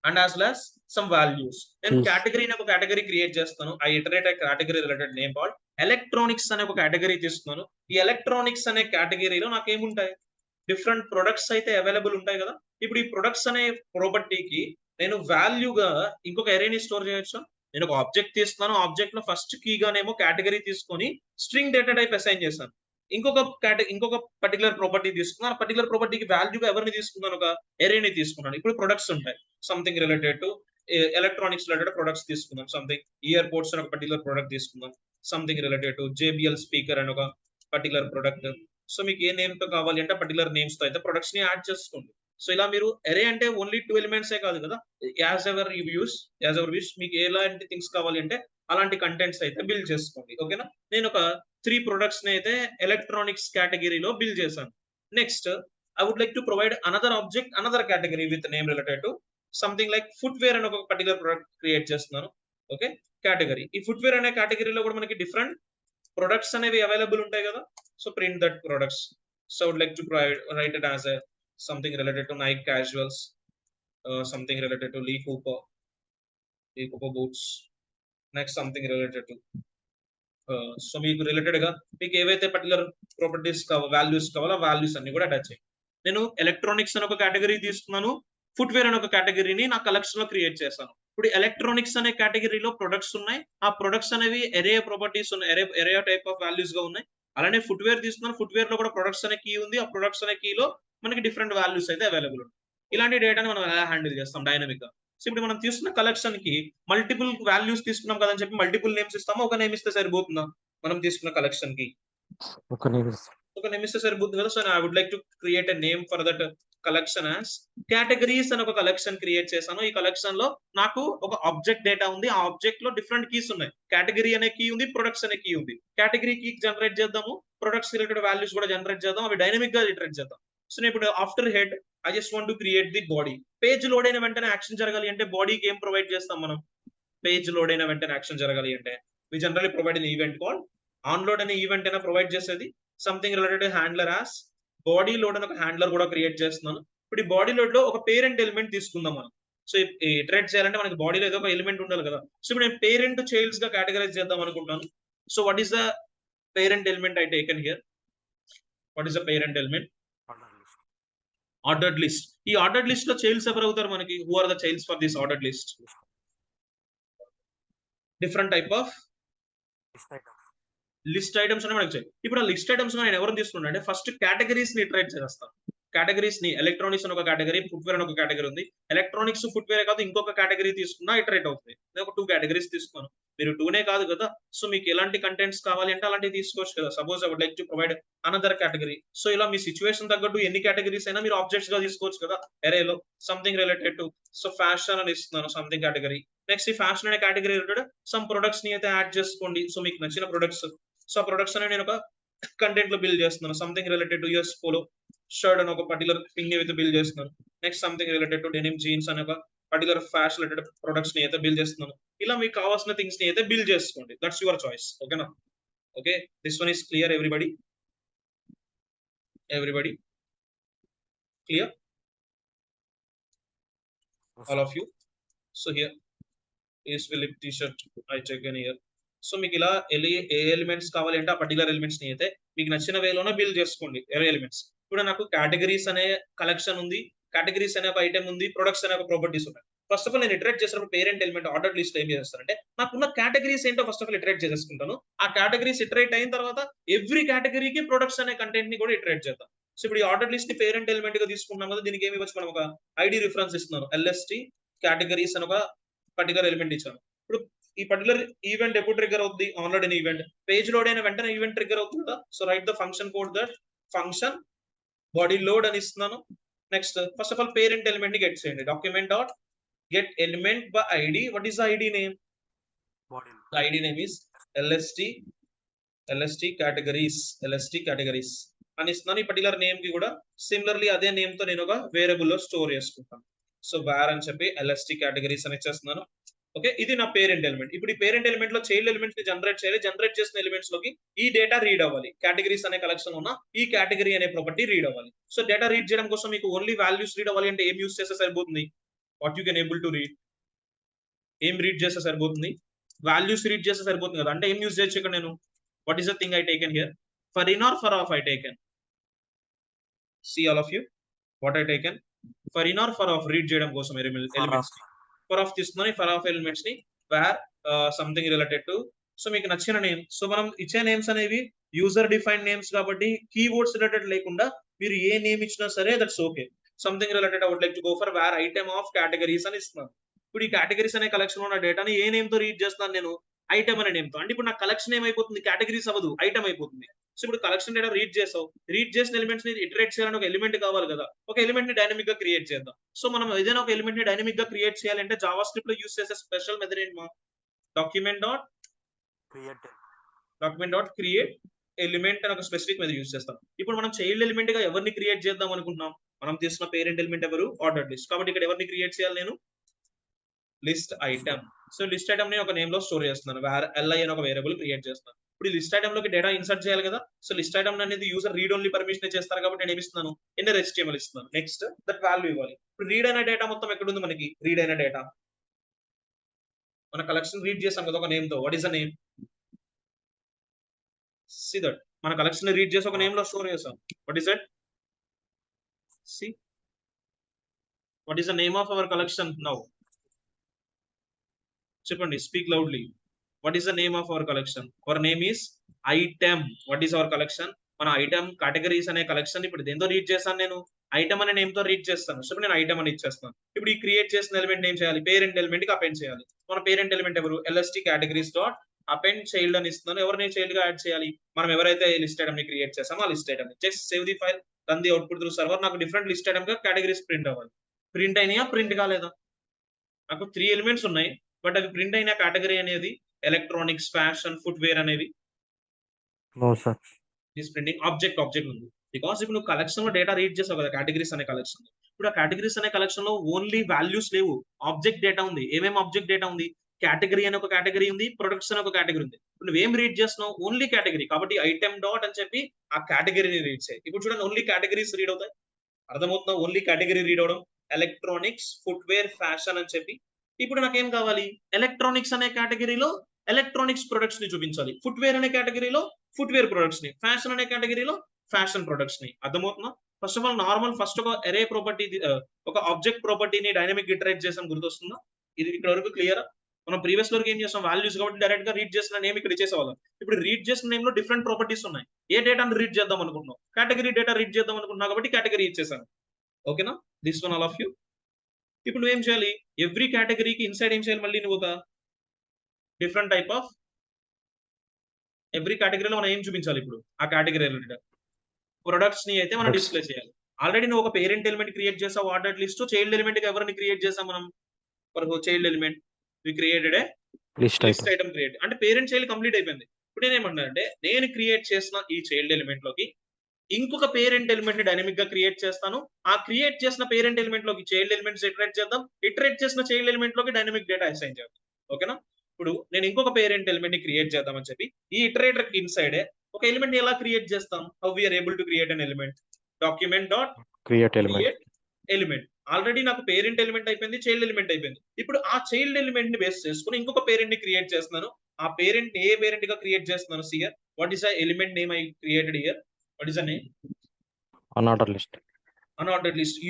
and as well as some values. నేను కేటగిరీని ఒక కేటగిరీ క్రియేట్ చేస్తాను. I iterate a category related name called electronics అనే ఒక కేటగిరీ తీసుకున్నాను. ఈ ఎలక్ట్రానిక్స్ అనే కేటగిరీలో నాకు ఏముంటాయి? డిఫరెంట్ ప్రొడక్ట్స్ అయితే అవైలబుల్ ఉంటాయి కదా. ఇప్పుడు ఈ ప్రొడక్ట్స్ అనే ప్రాపర్టీకి నేను వాల్యూగా ఇంకొక ఎరేని స్టోర్ చేయొచ్చు. నేను ఒక ఆబ్జెక్ట్ తీసుకున్నాను. ఆబ్జెక్ట్ లో ఫస్ట్ కీగానేమో కేటగిరీ తీసుకొని స్ట్రింగ్ డేటా టైప్ అసైన్ చేశాను. ఇంకొక పర్టికులర్ ప్రాపర్టీ తీసుకున్నాను. పర్టికులర్ ప్రాపర్టీకి వాల్యూగా ఎవరిని తీసుకున్నాను? ఒక ఎరేని తీసుకున్నాను. ఇప్పుడు ప్రొడక్ట్స్ ఉంటాయి. Something related to electronics related products తీసుకుందాం. సంథింగ్ ఇయర్ పోడ్స్ అని ఒక పర్టికులర్ ప్రొడక్ట్ తీసుకుందాం. Something related to JBL speaker అని ఒక పర్టికులర్ ప్రొడక్ట్. సో మీకు ఏ నేమ్ తో కావాలి అంటే పర్టికులర్ నేమ్స్ తో అయితే ప్రొడక్ట్స్ ని యాడ్ చేసుకోండి. సో ఇలా మీరు ఎరే అంటే ఓన్లీ 2 ఎలిమెంట్సే కాదు కదా. యాజ్ ఎవర్ విష్ మీకు ఎలాంటి థింగ్స్ కావాలి అంటే అలాంటి కంటెంట్స్ అయితే బిల్డ్ చేసుకోండి. ఓకేనా? నేను ఒక 3 ప్రొడక్ట్స్ ని అయితే ఎలక్ట్రానిక్స్ కేటగిరీలో బిల్డ్ చేశాను. Next I would like to provide another object another category with name related to something like footwear అని ఒక పర్టికులర్ ప్రొడక్ట్ క్రియేట్ చేస్తున్నాను. Okay, category. ఈ ఫుట్వేర్ అనే కేటగిరీలో కూడా మనకి డిఫరెంట్ ప్రొడక్ట్స్ అనేవి అవైలబుల్ ఉంటాయి కదా. So print that products. So I would like to write it as a something related to Nike casuals, something related to Lee Cooper boots. Next something related to so మీకు related గా మీకు ఏవైతే particular properties values కావాలో values అన్ని కూడా attach చేయండి. నేను electronics అని ఒక కేటగిరీ తీసుకున్నాను. ఫుట్వేర్ అని ఒక కేటగిరీని నా కలెక్షన్ లో క్రియేట్ చేశాను. ఇప్పుడు ఎలక్ట్రానిక్స్ అనే కేటగిరీలో ప్రొడక్ట్స్ ఉన్నాయి. ఆ ప్రొడక్ట్స్ అనేవి ఎరే ప్రాపర్టీస్ ఉన్నాయి, ఎరే టైప్ ఆఫ్ వాల్యూస్ గా ఉన్నాయి. అలానే ఫుట్వేర్ తీసుకున్నాను. ఫుట్వేర్ లో కూడా ప్రొడక్ట్స్ అనే కీ ఉంది. ఆ ప్రొడక్ట్స్ అనే కీలో మనకి డిఫరెంట్ వాల్యూస్ అయితే అవైలబుల్ ఉంటాయి. ఇలాంటి డేటాని మనం ఎలా హ్యాండిల్ చేస్తాం డైనమిక్ గా? సో ఇప్పుడు మనం తీసుకున్న కలెక్షన్ కి మల్టిపుల్ వాల్యూస్ తీసుకున్నాం కదని చెప్పి మల్టిపుల్ నేమ్స్ ఇస్తామా? ఒక నేమ్ ఇస్తే సరిపోతుందా? మనం తీసుకున్న కలెక్షన్ కి ఒక నేమ్ ఇస్తే సరిపోతుంది కదా. So I would like to create a name for that collection as categories అని ఒక కలెక్షన్ క్రియేట్ చేశాను. ఈ కలెక్షన్ లో నాకు ఒక ఆబ్జెక్ట్ డేటా ఉంది. ఆ ఆబ్జెక్ట్ లో డిఫరెంట్ కీస్ ఉన్నాయి. కేటగిరీ అనే కీ ఉంది, ప్రొడక్ట్స్ అనే కీ ఉంది. కేటగిరీ కీ జనరేట్ చేద్దాము, ప్రొడక్ట్స్ రిలేటెడ్ వాల్యూస్ కూడా జనరేట్ చేద్దాం. అవి డైనమిక్ గా జనరేట్ చేద్దాం. సో నేను ఇప్పుడు after head I just want to create the body. Page load అయిన వెంటనే యాక్షన్ జరగాలి అంటే బాడీకి ఏం ప్రొవైడ్ చేస్తాం మనం? పేజ్ లోడ్ అయిన వెంటనే యాక్షన్ జరగాలి అంటే we generally provide an event called on load అనే ఈవెంట్ అయినా ప్రొవైడ్ చేసేది. Something related handler as body load అని ఒక హ్యాండ్లర్ కూడా క్రియేట్ చేస్తున్నాను. ఇప్పుడు ఈ బాడీ లోడ్ లో ఒక పేరెంట్ ఎలిమెంట్ తీసుకుందాం మనం. సో ఇటరేట్ చేయాలంటే మనకి బాడీలో ఏదో ఒక ఎలిమెంట్ ఉండాలి కదా. సో ఇప్పుడు నేను పేరెంట్ చైల్డ్స్ గా కేటగరైజ్ చేద్దాం అనుకుంటాను. So what is the parent element I taken here? What is the parent element? Ordered list. ఈ ఆర్డర్డ్ లిస్ట్ లో చైల్డ్స్ ఎవరు అవుతారు మనకి? Who are the childs for this ordered list? Different type of list items అని మనకి. ఇప్పుడు ఆ list items నేను ఎవరు తీసుకున్నాను అంటే ఫస్ట్ కేటగిరీస్ ని ఇటరేట్ చేస్తాను. కేటగిరీస్ ని ఎలక్ట్రానిక్స్ అని ఒక కేటగిరీ, ఫుట్వేర్ అని ఒక కేటగిరీ ఉంది. ఎలక్ట్రానిక్స్ ఫుట్వేర్ కాదు ఇంకొక కేటగిరీ తీసుకున్నా ఇటరేట్ అవుతుంది. నేను ఒక 2 కేటగిరీస్ తీసుకున్నాను. మీరు 2నే కాదు కదా. సో మీకు ఎలాంటి కంటెంట్స్ కావాలి అంటే అలాంటివి తీసుకోవచ్చు కదా. Suppose I would like to provide another category. So ఇలా మీ సిచ్యువేషన్ తగ్గట్టు ఎన్ని కేటగిరీస్ అయినా మీరు ఆబ్జెక్ట్స్ గా తీసుకోవచ్చు కదా ఎరేలో. Something related to so fashion అని ఇస్తున్నాను సంథింగ్ కేటగిరీ. నెక్స్ట్ ఈ ఫ్యాషన్ అనే కేటగిరీ రిలేటెడ్ సమ్ ప్రొడక్ట్స్ ని అయితే యాడ్ చేసుకోండి. సో మీకు నచ్చిన ప్రొడక్ట్స్. సో ఆ ప్రొడక్ట్స్ అనేది నేను ఒక కంటెంట్ లో బిల్డ్ చేస్తున్నాను. Something related to US polo shirt అని ఒక పర్టికులర్ థింగ్ ని అయితే బిల్డ్ చేస్తున్నాను. Next something related to denim jeans అనే ఒక పర్టికులర్ ఫ్యాషన్ రిలేటెడ్ ప్రొడక్ట్స్ ని అయితే బిల్డ్ చేస్తున్నాను. ఇలా మీకు కావాల్సిన థింగ్స్ ని అయితే బిల్డ్ చేసుకోండి. That's your choice. ఓకేనా? Okay, this one is clear everybody? Clear? All of you? So here is Philip T shirt I check in here. So మీకు ఇలా ఏ ఎలిమెంట్స్ కావాలి అంటే ఆ పర్టికులర్ ఎలిమెంట్స్ ని అయితే మీకు నచ్చిన వేలోనే బిల్డ్ చేసుకోండి ఎలిమెంట్స్. ఇప్పుడు నాకు కేటగిరీస్ అనే కలెక్షన్ ఉంది, కేటగిరీస్ అనే ఒక ఐటమ్ ఉంది, ప్రొడక్ట్స్ అనే ఒక ప్రాపర్టీస్ ఉన్నాయి. ఫస్ట్ ఆఫ్ ఆల్ నేను ఇటరేట్ చేసినప్పుడు పేరెంట్ ఎలిమెంట్ ఆర్డర్ లిస్ట్ ఏం చేస్తానంటే నాకున్న కేటగిరీస్ ఏంటో ఫస్ట్ ఆఫ్ ఆల్ ఇటరేట్ చేసేసుకుంటాను. ఆ కేటగిరీస్ ఇటరేట్ అయిన తర్వాత ఎవ్రీ కేటగిరీకి ప్రొడక్ట్స్ అనే కంటెంట్ ని కూడా ఇటరేట్ చేద్దాం. సో ఇప్పుడు ఈ ఆర్డర్ లిస్ట్ ని పేరెంట్ ఎలిమెంట్ గా తీసుకున్నాం కదా. దీనికి ఏమి ఇవ్వచ్చు మనం? ఒక ఐడి రిఫరెన్స్ ఇస్తున్నాను. LST కేటగిరీస్ అని ఒక పర్టికులర్ ఎలిమెంట్ ఇచ్చాను. ఇప్పుడు ఈ పర్టికులర్ ఈవెంట్ ఎప్పుడు ట్రిగ్గర్ అవుతుంది? ఆన్లోడ్ అయిన ఈవెంట్. పేజ్ లోడ్ అయిన వెంటనే ఈవెంట్ ట్రిగ్గర్ అవుతుంది కదా. So right the function code that function body load అని ఇస్తున్నాను. Next first of all parent element ని గెట్ చేయండి. Document dot get element by ID. What is the ID name? The ID name is LST categories అని ఇస్తున్నాను. ఈ particular name కి కూడా similarly అదే నేమ్ తో నేను ఒక వేరియబుల్ లో స్టోర్ చేసుకుంటాను. సో var అని చెప్పి LST categories అని ఇచ్చేస్తున్నాను. ఓకే, ఇది నా పేరెంట్ ఎలిమెంట్. ఇప్పుడు ఈ పేరెంట్ ఎలిమెంట్ లో చైల్డ్ ఎలిమెంట్స్ ని జనరేట్ చేయాలి. జనరేట్ చేసిన ఎలిమెంట్స్ లోకి ఈ డేటా రీడ్ అవ్వాలి. కేటగిరీస్ అనే కలెక్షన్ ఉన్న ఈ కేటగిరీ అనే ప్రాపర్టీ రీడ్ అవ్వాలి. సో డేటా రీడ్ చేయడం కోసం మీకు ఓన్లీ వాల్యూస్ రీడ్ అవ్వాలి అంటే ఏం యూస్ చేస్తే సరిపోతుంది? What you can able to read, ఏం రీడ్ చేస్తే సరిపోతుంది? వాల్యూస్ రీడ్ చేస్తే సరిపోతుంది కదా. అంటే ఏం యూస్ చేయొచ్చు ఇక్కడ నేను? What is the thing I taken here? For in or for of I taken? See all of you, what I taken? For in or for of read చేయడం కోసం ఎలిమెంట్స్ ని ఫర్ ఆఫ్ తీసుకుని for of elements ని var something related to. So మీకు నచ్చిన name. So మనం ఇచ్చే names అనేవి యూజర్ డిఫైన్డ్ నేమ్స్ కాబట్టి కీవర్డ్స్ రిలేటెడ్ లేకుండా మీరు ఏ నేమ్ ఇచ్చినా సరే that's okay. Something related I would like to go for var item of categories అని ఇస్తున్నాను. ఇప్పుడు ఈ కేటగిరీస్ అనే కలెక్షన్ ఉన్న డేటాని ఏ నేమ్ తో రీడ్ చేస్తున్నాను నేను? ఐటమ్ అనే నేమ్ తో. అంటే ఇప్పుడు నా కలెక్షన్ ఏమైపోతుంది? కేటగిరీస్ అవ్వదు, ఐటమ్ అయిపోతుంది. సో ఇప్పుడు కలెక్షన్ డేటా రీడ్ చేసావు, రీడ్ చేసిన ఎలిమెంట్స్ ని ఇటరేట్ చేయాలని ఒక ఎలిమెంట్ కావాలి కదా. ఒక ఎలిమెంట్ ని డైనమిక్ గా క్రియేట్ చేద్దాం. సో మనం ఏదైనా ఒక ఎలిమెంట్ ని డైనమిక్ గా క్రియేట్ చేయాలంటే జావా స్క్రిప్ట్ లో యూస్ చేసే స్పెషల్ మెథడ్ ఏంటి? డాక్యుమెంట్ డాట్ క్రియేట్ ఎలిమెంట్ అని ఒక స్పెసిఫిక్ మెథడ్ యూస్ చేస్తాం. ఇప్పుడు మనం చైల్డ్ ఎలిమెంట్ గా ఎవరిని క్రియేట్ చేద్దాం అనుకుంటున్నాం? మనం తీసుకున్న పేరెంట్ ఎలిమెంట్ ఎవరు? Order list. కాబట్టి ఇక్కడ ఎవరిని క్రియేట్ చేయాలి నేను? List item. So list item ని ఒక నేమ్ లో స్టోర్ చేస్తున్నాను. li అని ఒక వేరియబుల్ క్రియేట్ చేస్తున్నాను. ఇప్పుడు లిస్ట్ ఐటమ్ లోకి డేటా ఇన్సర్ట్ చేయాలి కదా. సో లిస్ట్ ఐటమ్ అనేది యూజర్ రీడ్ ఓన్లీ పర్మిషన్ చేస్తారు కాబట్టి నేను ఏమిస్తున్నాను? ఇన్నర్ HTML ఇస్తున్నాను. నెక్స్ట్ దట్ వాల్యూ ఇవ్వాలి. ఇప్పుడు రీడ్ అయిన డేటా మొత్తం ఎక్కడ ఉంది మనకి? రీడ్ అయిన డేటా మన కలెక్షన్ రీడ్ చేసాం కదా ఒక నేమ్ తో. What is the name? See that మన కలెక్షన్ రీడ్ చేసి ఒక నేమ్ లో స్టోర్ చేసాం. What is that? See what is the name of our collection now? చెప్పండి, speak loudly. What is the name of our collection? Our name is item. What is our collection? మన item categories అనే collection ఇప్పుడు దేంతో read చేస్తాను నేను? Item అనే name తో read చేస్తాను. సో నేను ఐటమ్ అని ఇచ్చేస్తాను. ఇప్పుడు ఈ క్రియేట్ చేసిన ఎలిమెంట్ ఏం చేయాలి? పేరెంట్ ఎలిమెంట్ కి అపెండ్ చేయాలి. మన పేరెంట్ ఎలిమెంట్ ఎవరు? LST categories dot append child అని ఇస్తున్నాను. ఎవరిని చైల్డ్ గా యాడ్ చేయాలి? మనం ఎవరైతే లిస్ట్ ఐటమ్ ని క్రియేట్ చేస్తామో ఆ లిస్ట్ ఐటమ్ ని. Just save the file, run the output through server. నాకు డిఫరెంట్ లిస్ట్ ఐటమ్ గా కేటగిరీస్ ప్రింట్ అవ్వాలి. ప్రింట్ అయినాయా? ప్రింట్ కాలేదా? నాకు 3 ఎలిమెంట్స్ ఉన్నాయి బట్ అవి ప్రింట్ అయిన కేటగిరీ అనేది ఎలక్ట్రానిక్స్, ఫ్యాషన్, ఫుట్వేర్ అనేవి no sir. This printing object ఉంది. బికాస్ ఇప్పుడు నువ్వు కలెక్షన్ లో డేటా రీడ్ చేసావు కదా కేటగిరీస్ అనే కలెక్షన్. ఇప్పుడు ఆ కేటగిరీస్ అనే కలెక్షన్ లో ఓన్లీ వాల్యూస్ లేవు, ఆబ్జెక్ట్ డేటా ఉంది. ఏమేమి ఆబ్జెక్ట్ డేటా ఉంది? కేటగిరీ అనే ఒక కేటగిరీ ఉంది, ప్రొడక్ట్స్ అనే ఒక కేటగిరీ ఉంది. ఇప్పుడు నువ్వేం రీడ్ చేస్తున్నావు? Only category. కాబట్టి ఐటమ్ డాట్ అని చెప్పి ఆ కేటగిరీని రీడ్ చేయి. ఇప్పుడు చూడండి ఓన్లీ కేటగిరీస్ రీడ్ అవుతాయి. అర్థమవుతుందా? ఓన్లీ కేటగిరీ రీడ్ అవడం. ఎలక్ట్రానిక్స్, ఫుట్వేర్, ఫ్యాషన్ అని చెప్పి. ఇప్పుడు నాకేం కావాలి? ఎలక్ట్రానిక్స్ అనే కేటగిరీలో ఎలక్ట్రానిక్స్ ప్రొడక్ట్స్ ని చూపించాలి. ఫుట్వేర్ అనే కేటగిరీలో ఫుట్వేర్ ప్రొడక్ట్స్ ని, ఫ్యాషన్ అనే కేటగిరీలో ఫ్యాషన్ ప్రొడక్ట్స్ ని. అర్థమవుతుందా? First of all normal first ఒక ఎరే ప్రాపర్టీ, ఒక ఆబ్జెక్ట్ ప్రాపర్టీని డైనమిక్ ఇటరేట్ చేసాం. గుర్తొస్తుందా? ఇది ఇక్కడ వరకు క్లియర్. మనం ప్రీవియస్ వరకు ఏం చేస్తాం? వాల్యూస్ కాబట్టి డైరెక్ట్ గా రీడ్ చేసిన నేమ్ ఇక్కడ ఇచ్చేసేవాళ్ళం. ఇప్పుడు రీడ్ చేసిన నేమ్ లో డిఫరెంట్ ప్రాపర్టీస్ ఉన్నాయి. ఏ డేటాను రీడ్ చేద్దాం అనుకుంటున్నాం? కేటగిరీ డేటా రీడ్ చేద్దాం అనుకుంటున్నా కాబట్టి కేటగిరీ ఇచ్చేసాను. ఓకేనా? This one all of you. ఇప్పుడు నువ్వేం చేయాలి? ఎవ్రీ కేటగిరీకి ఇన్సైడ్ ఏం చేయాలి? మళ్ళీ నువ్వు ఒక డిఫరెంట్ టైప్ ఆఫ్ ఎవ్రీ కేటగిరీలో మనం ఏం చూపించాలి? ఇప్పుడు ఆ కేటగిరీ రిలేటెడ్ ప్రొడక్ట్స్ ని అయితే మనం డిస్ప్లే చేయాలి. ఆల్రెడీ నువ్వు ఒక పేరెంట్ ఎలిమెంట్ క్రియేట్ చేసావు ఆర్డర్ లిస్ట్. చైల్డ్ ఎలిమెంట్ కి ఎవరిని క్రియేట్ చేసాం మనం? Child element we created a list item create. అంటే పేరెంట్ చైల్డ్ కంప్లీట్ అయిపోయింది. ఇప్పుడు నేనేమన్నా అంటే నేను క్రియేట్ చేసిన ఈ చైల్డ్ ఎలిమెంట్ లోకి ఇంకొక పేరెంట్ ఎలిమెంట్ ని డైనమిక్ గా క్రియేట్ చేస్తాను. ఆ క్రియేట్ చేసిన పేరెంట్ ఎలిమెంట్ లోకి చైల్డ్ ఎలిమెంట్స్ ఇటరేట్ చేద్దాం. ఇటరేట్ చేసిన చైల్డ్ ఎలిమెంట్ లోకి డైనమిక్ డేటా అసైన్ చేద్దాం. ఓకేనా? ఇప్పుడు నేను ఇంకొక పేరెంట్ ఎలిమెంట్ ని క్రియేట్ చేద్దామని చెప్పి ఈ ఇటరేటర్ ఇన్సైడ్ ఒక ఎలిమెంట్ ని ఎలా క్రియేట్ చేస్తాం? How we are able to create an element? Document dot create element. Already నాకు పేరెంట్ ఎలిమెంట్ అయిపోయింది, చైల్డ్ ఎలిమెంట్ అయిపోయింది. ఇప్పుడు ఆ చైల్డ్ ఎలిమెంట్ ని బేస్ చేసుకుని ఇంకొక పేరెంట్ ని క్రియేట్ చేస్తున్నాను. ఆ పేరెంట్ ఏ పేరెంట్ గా క్రియేట్ చేస్తున్నాను? Here what is the element name I created here? What is the name? Unordered list.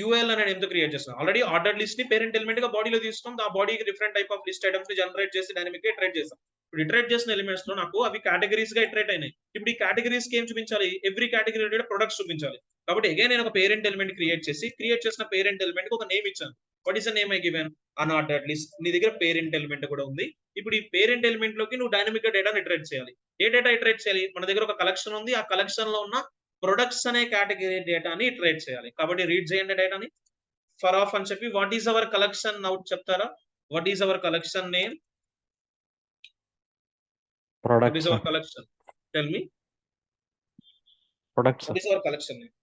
UL అనే నేమ్ తో క్రియేట్ చేస్తున్నాను. ఆల్రెడీ ఆర్డర్డ్ లిస్ట్ ని పేరెంట్ ఎలిమెంట్ గా బాడీలో తీసుకుంటాం. ఆ బాడీకి different type of list items ని జనరేట్ చేసి డైనమిక్ గా ఇటరేట్ చేస్తాం. ఇప్పుడు ఇటరేట్ చేసిన ఎలిమెంట్స్ లో నాకు అవి కేటగిరీస్ గా ఇటరేట్ అయినాయి. ఇప్పుడు ఈ కేటగిరీస్ కి ఏం చూపించాలి? ఎవ్రీ కేటగిరీ రిలేటెడ్ ప్రొడక్ట్స్ చూపించాలి. కాబట్టి అగైన్ నేను ఒక పేరెంట్ ఎలిమెంట్ క్రియేట్ చేసిన పేరెంట్ ఎలిమెంట్ కి ఒక నేమ్ ఇచ్చాను. What is the name I given? Unordered list. నీ దగ్గర పేరెంట్ ఎలిమెంట్ కూడా ఉంది. ఇప్పుడు ఈ పేరెంట్ ఎలిమెంట్ లోకి నువ్వు డైనమిక్ గా డేటాను ఇటరేట్ చేయాలి. ఏ డేటా ఇటరేట్ చేయాలి? మన దగ్గర ఒక కలెక్షన్ ఉంది. ఆ కలెక్షన్ లో ఉన్న ప్రొడక్ట్స్ అనే కేటగిరీ డేటాని ఇటరేట్ చేయాలి. కాబట్టి రీడ్ చేయండి డేటాని. ఫర్ ఆఫ్ అని చెప్పి what is our collection now చెప్తారా? What is our collection name? What is our collection? Tell me. Products. What is our collection name?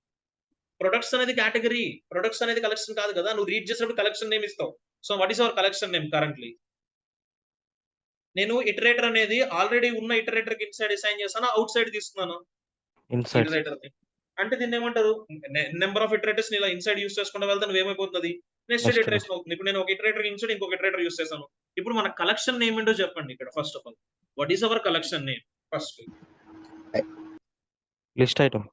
Products అనేది కేటగిరీ, ప్రొడక్ట్స్ అనేది కలెక్షన్ కాదు కదా. నువ్వు రీడ్ చేసినప్పుడు కలెక్షన్ నేమ్ ఇస్తావు. So what is our collection name currently? నేను iterator అనేది already ఉన్న ఇటరేటర్ కి ఇన్సైడ్ అసైన్ చేస్తాను, అవుట్ సైడ్ తీస్తున్నాను ఇన్సైడ్ ఇటరేటర్ ని. అంటే దీన్ని ఏమంటారు? నెంబర్ ఆఫ్ ఇటరేటర్స్ ఇలా ఇన్సైడ్ యూస్ చేసుకుంటూ వెళ్తే నువ్వేమైపోతుంది? నెస్టెడ్ నెక్స్ట్ ఇటరేషన్ అవుతుంది. ఇప్పుడు నేను ఒక ఇటరేటర్ ఇన్సైడ్ ఇంకొక ఇటరేటర్ యూస్ చేశాను. ఇప్పుడు మన కలెక్షన్ నేమ్ ఏంటో చెప్పండి ఇక్కడ first of all. What is our collection name first? List item.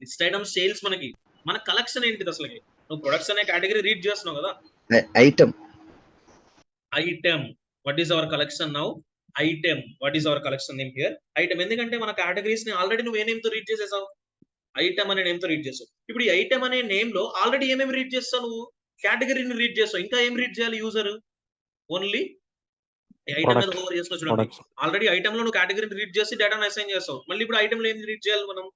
List item sales మనకి. మన కలెక్షన్ ఏంటిది అసలుకి? నువ్వు ప్రొడక్ట్స్ అనే కేటగిరీ రీడ్ చేస్తున్నావు కదా. Item. Item. What is our collection now? Item. What is our collection name here? Item. ఎందుకంటే మన కేటగిరీస్ ని ఆల్రెడీ నువ్వు ఏ నేమ్ తో రీడ్ చేసేసావు? ఐటమ్ అనే నేమ్ తో రీడ్ చేసావు. ఇప్పుడు ఈ ఐటమ్ అనే నేమ్ లో ఆల్రెడీ ఏమేమి రీడ్ చేస్తావు నువ్వు? కేటగిరీని రీడ్ చేస్తావు. ఇంకా ఏం రీడ్ చేయాలి యూజర్? ఓన్లీ ఐటమ్ మీద ఓవర్ చేస్తున్నావు చూడండి. ప్రొడక్ట్స్. ఆల్రెడీ ఐటమ్ లో నువ్వు కేటగిరీని రీడ్ చేసి డేటాను అసైన్ చేస్తావు. మళ్ళీ ఇప్పుడు ఐటమ్ లో ఏం రీడ్ చేయాలి మనం?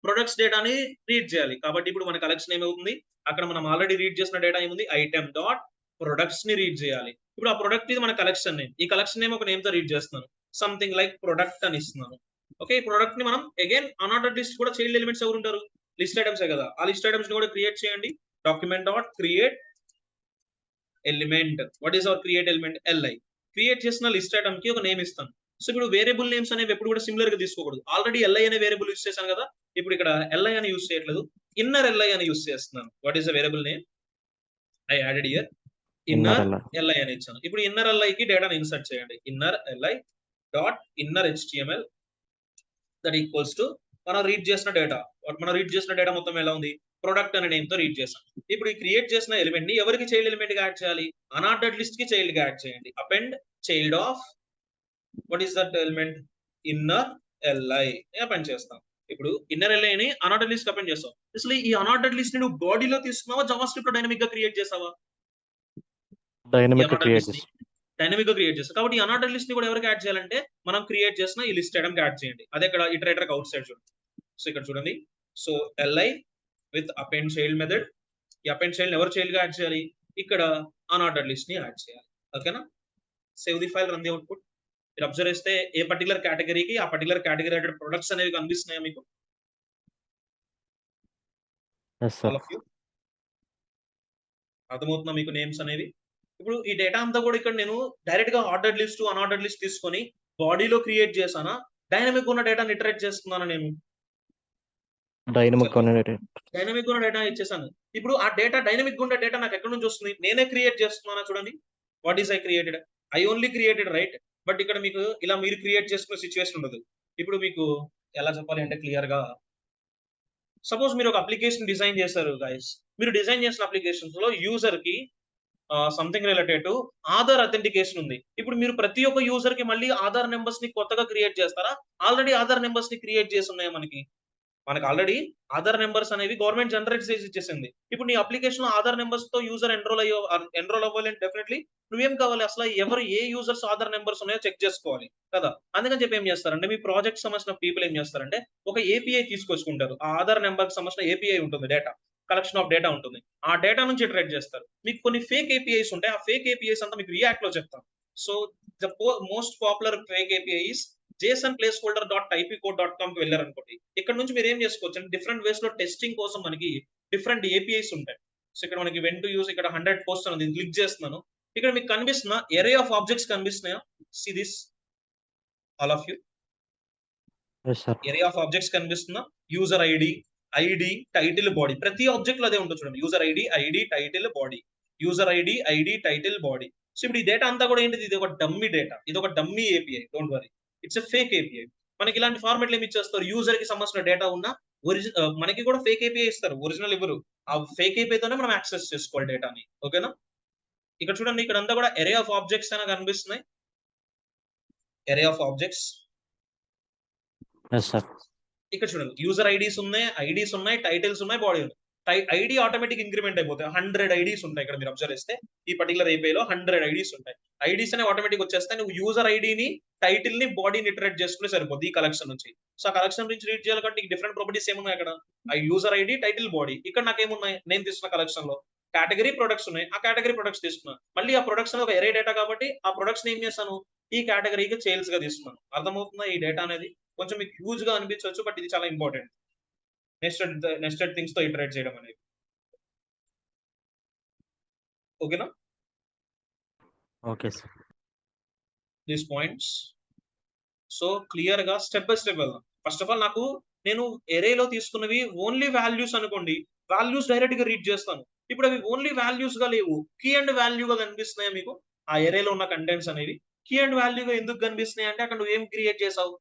ప్రొడక్ట్స్ డేటాని రీడ్ చేయాలి. కాబట్టి ఇప్పుడు మన కలెక్షన్ ఏమవుతుంది? అక్కడ మనం ఆల్రెడీ రీడ్ చేసిన డేటా ఏముంది? ఐటమ్ డాట్ ప్రొడక్ట్స్ ని రీడ్ చేయాలి. ఇప్పుడు ఆ ప్రొడక్ట్ ఇది మన కలెక్షన్ నేమ్. ఈ కలెక్షన్ నేమ్ ఒక నేమ్ తో రీడ్ చేస్తున్నాను. సంథింగ్ లైక్ ప్రొడక్ట్ అని ఇస్తున్నాను. ఓకే, ఈ ప్రొడక్ట్ ని మనం అగైన్ అన్ఆర్డర్డ్ లిస్ట్ కూడా చైల్డ్ ఎలిమెంట్స్ ఎవరు ఉంటారు? లిస్ట్ ఐటమ్స్ కదా. ఆ లిస్ట్ ఐటమ్స్ ని కూడా క్రియేట్ చేయండి. Document dot create element. What is hour create element? li. Create చేసిన లిస్ట్ ఐటమ్ కి ఒక నేమ్ ఇస్తాను. సో ఇప్పుడు వేరియబుల్ నేమ్స్ అనేవి ఎప్పుడు కూడా సిమిలర్ గా తీసుకోకూడదు. ఆల్రెడీ li అనే వేరియబుల్ యూస్ చేశాను కదా. ఇప్పుడు ఇక్కడ li అని యూస్ చేయట్లేదు, ఇన్నర్ li అని యూస్ చేస్తున్నాను. What is the variable name? I added here inner li అని ఇచ్చాను. ఇప్పుడు ఇన్నర్ li కి డేటాను ఇన్సర్ట్ చేయండి. Inner li dot inner HTML that equals to మనం రీడ్ చేసిన డేటా. మనం రీడ్ చేసిన డేటా మొత్తం ఎలా ఉంది? ప్రొడక్ట్ అనే నేమ్ తో రీడ్ చేసాం. ఇప్పుడు ఈ క్రియేట్ చేసిన ఎలిమెంట్ ని ఎవరికి చైల్డ్ ఎలిమెంట్ గా యాడ్ చేయాలి? అన్ఆర్డర్డ్ లిస్ట్ కి చైల్డ్ గా యాడ్ చేయండి. Append child of what is that element? Inner li append చేస్తాం. ఇప్పుడు ఇన్నర్ li ని అన్ఆర్డర్డ్ లిస్ట్ అపెండ్ చేస్తాం. అసలు ఈ అన్ఆర్డర్డ్ లిస్ట్ ని నువ్వు బాడీలో తీసుకున్నావా, జావాస్క్రిప్ట్ లో డైనమిక్ గా క్రియేట్ చేసావా? డైనమిక్ క్రియేట్ చేసి డైనమిక్ గా క్రియేట్ చేస్తాం. కాబట్టి ఈ అన్ఆర్డర్డ్ లిస్ట్ ని కూడా ఎవరికి యాడ్ చేయాలంటే మనం క్రియేట్ చేసిన ఈ లిస్ట్ ఐటమ్ కి యాడ్ చేయండి. అదే ఇక్కడ ఇటరేటర్ అవుట్ సైడ్ చూడండి. సో ఇక్కడ చూడండి. So li with append child method. ఈ అపెండ్ చైల్డ్ ఎవరు చైల్డ్ గా యాడ్ చేయాలి? ఇక్కడ అన్ఆర్డర్డ్ లిస్ట్ ని యాడ్ చేయాలి. ఓకేనా? Save the file, run the output. మీరు అబ్జర్వ్ చేస్తే ఏ పర్టికులర్ కేటగిరీకి ఆ పర్టికులర్ కేటగిరీ ప్రొడక్ట్స్ అనేవి కనిపిస్తున్నాయా మీకు? ఆల్ ఆఫ్ యూ అర్థమవుతుందా మీకు నేమ్స్ అనేవి? ఇప్పుడు ఈ డేటా అంతా కూడా ఇక్కడ నేను డైరెక్ట్ గా ఆర్డర్డ్ లిస్ట్ అన్ఆర్డర్డ్ లిస్ట్ తీసుకొని బాడీలో క్రియేట్ చేశానా, డైనమిక్ ఉన్న డేటాని ఇటరేట్ చేస్తున్నాను నేను? డైనమిక్ డైనమిక్ ఉన్న డేటా ఇచ్చేసాను. ఇప్పుడు ఆ డేటా డైనమిక్ ఉన్న డేటా నాకు ఎక్కడి నుంచి వస్తుంది? నేనే క్రియేట్ చేస్తున్నానా? చూడండి. What is I created? I only created, right? But ఇక్కడ మీకు ఇలా మీరు క్రియేట్ చేసుకునే సిచ్యువేషన్ ఉండదు. ఇప్పుడు మీకు ఎలా చెప్పాలి అంటే క్లియర్ గా, సపోజ్ మీరు ఒక అప్లికేషన్ డిజైన్ చేశారు గైస్. మీరు డిజైన్ చేసిన అప్లికేషన్స్ లో యూజర్ కి something related to Aadhaar authentication ఉంది. ఇప్పుడు మీరు ప్రతి ఒక్క యూజర్ కి మళ్ళీ ఆధార్ నెంబర్స్ ని కొత్తగా క్రియేట్ చేస్తారా? ఆల్రెడీ ఆధార్ నెంబర్స్ ని క్రియేట్ చేసి ఉన్నాయి మనకి ఆల్రెడీ ఆధార్ నెంబర్స్ అనేవి గవర్నమెంట్ జనరేట్ చేసి ఇచ్చేసింది. ఇప్పుడు నీ అప్లికేషన్ లో ఆధార్ నెంబర్స్ తో యూజర్ ఎన్రోల్ అవ్వాలి అంటే డెఫినెట్లీ నువ్వేం కావాలి? అసలు ఎవరు ఏ యూజర్స్ ఆధార్ నెంబర్స్ ఉన్నాయో చెక్ చేసుకోవాలి కదా. అందుకని చెప్పి ఏం చేస్తారంటే మీ ప్రాజెక్ట్ సంబంధించిన పీపుల్ ఏం చేస్తారంటే ఒక ఏపీఐ తీసుకొచ్చుకుంటారు. ఆ ఆధార్ నెంబర్ కి సంబంధించిన ఏపీఐ ఉంటుంది, డేటా కలెక్షన్ ఆఫ్ డేటా ఉంటుంది. ఆ డేటా నుంచి ఇటరేట్ చేస్తారు. మీకు కొన్ని ఫేక్ ఏపీఐస్ ఉంటాయి. ఆ ఫేక్ ఏపీఐస్ అంతా మీకు రియాక్ట్ లో చెప్తాను. So the most popular fake APIs JSON placeholder dot ipcode.com కి వెళ్ళారనుకోండి. ఇక్కడ నుంచి మీరు ఏం చేసుకోవచ్చు అంటే డిఫరెంట్ వేస్ లో టెస్టింగ్ కోసం మనకి డిఫరెంట్ ఏపీఐస్ ఉంటాయి. సో ఇక్కడ మనకి వెన్ టు యూస్ ఇక్కడ 100 పోస్ట్ అనేది క్లిక్ చేస్తున్నాను. ఇక్కడ మీకు కనిపిస్తున్న ఎరే ఆఫ్ ఆబ్జెక్ట్స్ కనిపిస్తున్నాయా? See this all of you. Array of objects కనిపిస్తున్నా? User ID title body. ప్రతి ఆబ్జెక్ట్ లో అదే ఉంటుంది చూడండి. User ID title body. User ID title body. So ఇప్పుడు ఈ డేటా అంతా కూడా ఏంటిది? ఇది ఒక డమ్మీ డేటా. ఇది ఒక dummy API. Don't worry, it's a fake API. మనకి ఇలాంటి ఫార్మాట్లు ఏమి ఇచ్చేస్తారు? యూజర్ కి సంబంధించిన డేటా ఉన్న మనకి కూడా ఫేక్ ఏపీఐ ఇస్తారు, ఒరిజినల్ ఇవ్వరు. ఆ ఫేక్ ఏపీఐ తోనే మనం యాక్సెస్ చేసుకోవాలి డేటాని. ఓకేనా? ఇక్కడ చూడండి, ఇక్కడ అంతా కూడా ఎరే ఆఫ్ ఆబ్జెక్ట్స్ అని కనిపిస్తున్నాయి. ఎరే ఆఫ్ ఆబ్జెక్ట్స్. ఇక్కడ చూడండి, యూజర్ ఐడీస్ ఉన్నాయి, టైటిల్స్ ఉన్నాయి, బాడీ ఉంది. ఐడి ఆటోమేటిక్ ఇంక్రిమెంట్ అయిపోతాయి. 100 ఐడీస్ ఉంటాయి. ఇక్కడ మీరు అబ్జర్వ్ చేస్తే ఈ పర్టికులర్ ఏపీఐలో 100 ఐడీస్ ఉంటాయి. ఐడీస్ అనే ఆటోమేటిక్ వచ్చేస్తాయి. నువ్వు యూజర్ ఐడిని, టైటిల్ ని, బాడీని ఇటరేట్ చేసుకుని సరిపోద్ది ఈ కలెక్షన్ నుంచి. సో ఆ కలెక్షన్ నుంచి రీడ్ చేయాలంటే నీకు డిఫరెంట్ ప్రాపర్టీస్ ఏమున్నాయి అక్కడ? User ID, title, body. ఇక్కడ నాకు ఏమున్నాయి? నేను తీసుకున్న కలెక్షన్ లో కేటగిరీ ప్రొడక్ట్స్ ఉన్నాయి. ఆ కేటగిరీ ప్రొడక్ట్స్ తీసుకున్నాను. మళ్ళీ ఆ ప్రొడక్ట్స్ ఒక ఎరే డేటా కాబట్టి ఆ ప్రొడక్ట్స్ ఏం చేస్తాను? ఈ కేటగిరీకి సేల్స్ గా తీసుకున్నాను. అర్థమవుతుందా? ఈ డేటా అనేది కొంచెం మీకు హ్యూజ్ గా అనిపించవచ్చు, బట్ ఇది చాలా ఇంపార్టెంట్. నెస్టెడ్ థింగ్స్ తో ఇటరేట్ చేయడం అనేది. ఓకేనా? Okay sir. These points. So clear గా స్టెప్ బై స్టెప్ వెళ్దాం. ఫస్ట్ ఆఫ్ ఆల్ నేను ఎరేలో తీసుకున్నవి ఓన్లీ వాల్యూస్ అనుకోండి, వాల్యూస్ డైరెక్ట్ గా రీడ్ చేస్తాను. ఇప్పుడు అవి ఓన్లీ వాల్యూస్ గా లేవు, కీ అండ్ వాల్యూ గా కనిపిస్తున్నాయి మీకు. ఆ ఎరేలో ఉన్న కంటెంట్స్ అనేవి కీ అండ్ వాల్యూ గా ఎందుకు కనిపిస్తున్నాయి అంటే అక్కడ నువ్వు ఏం క్రియేట్ చేసావు,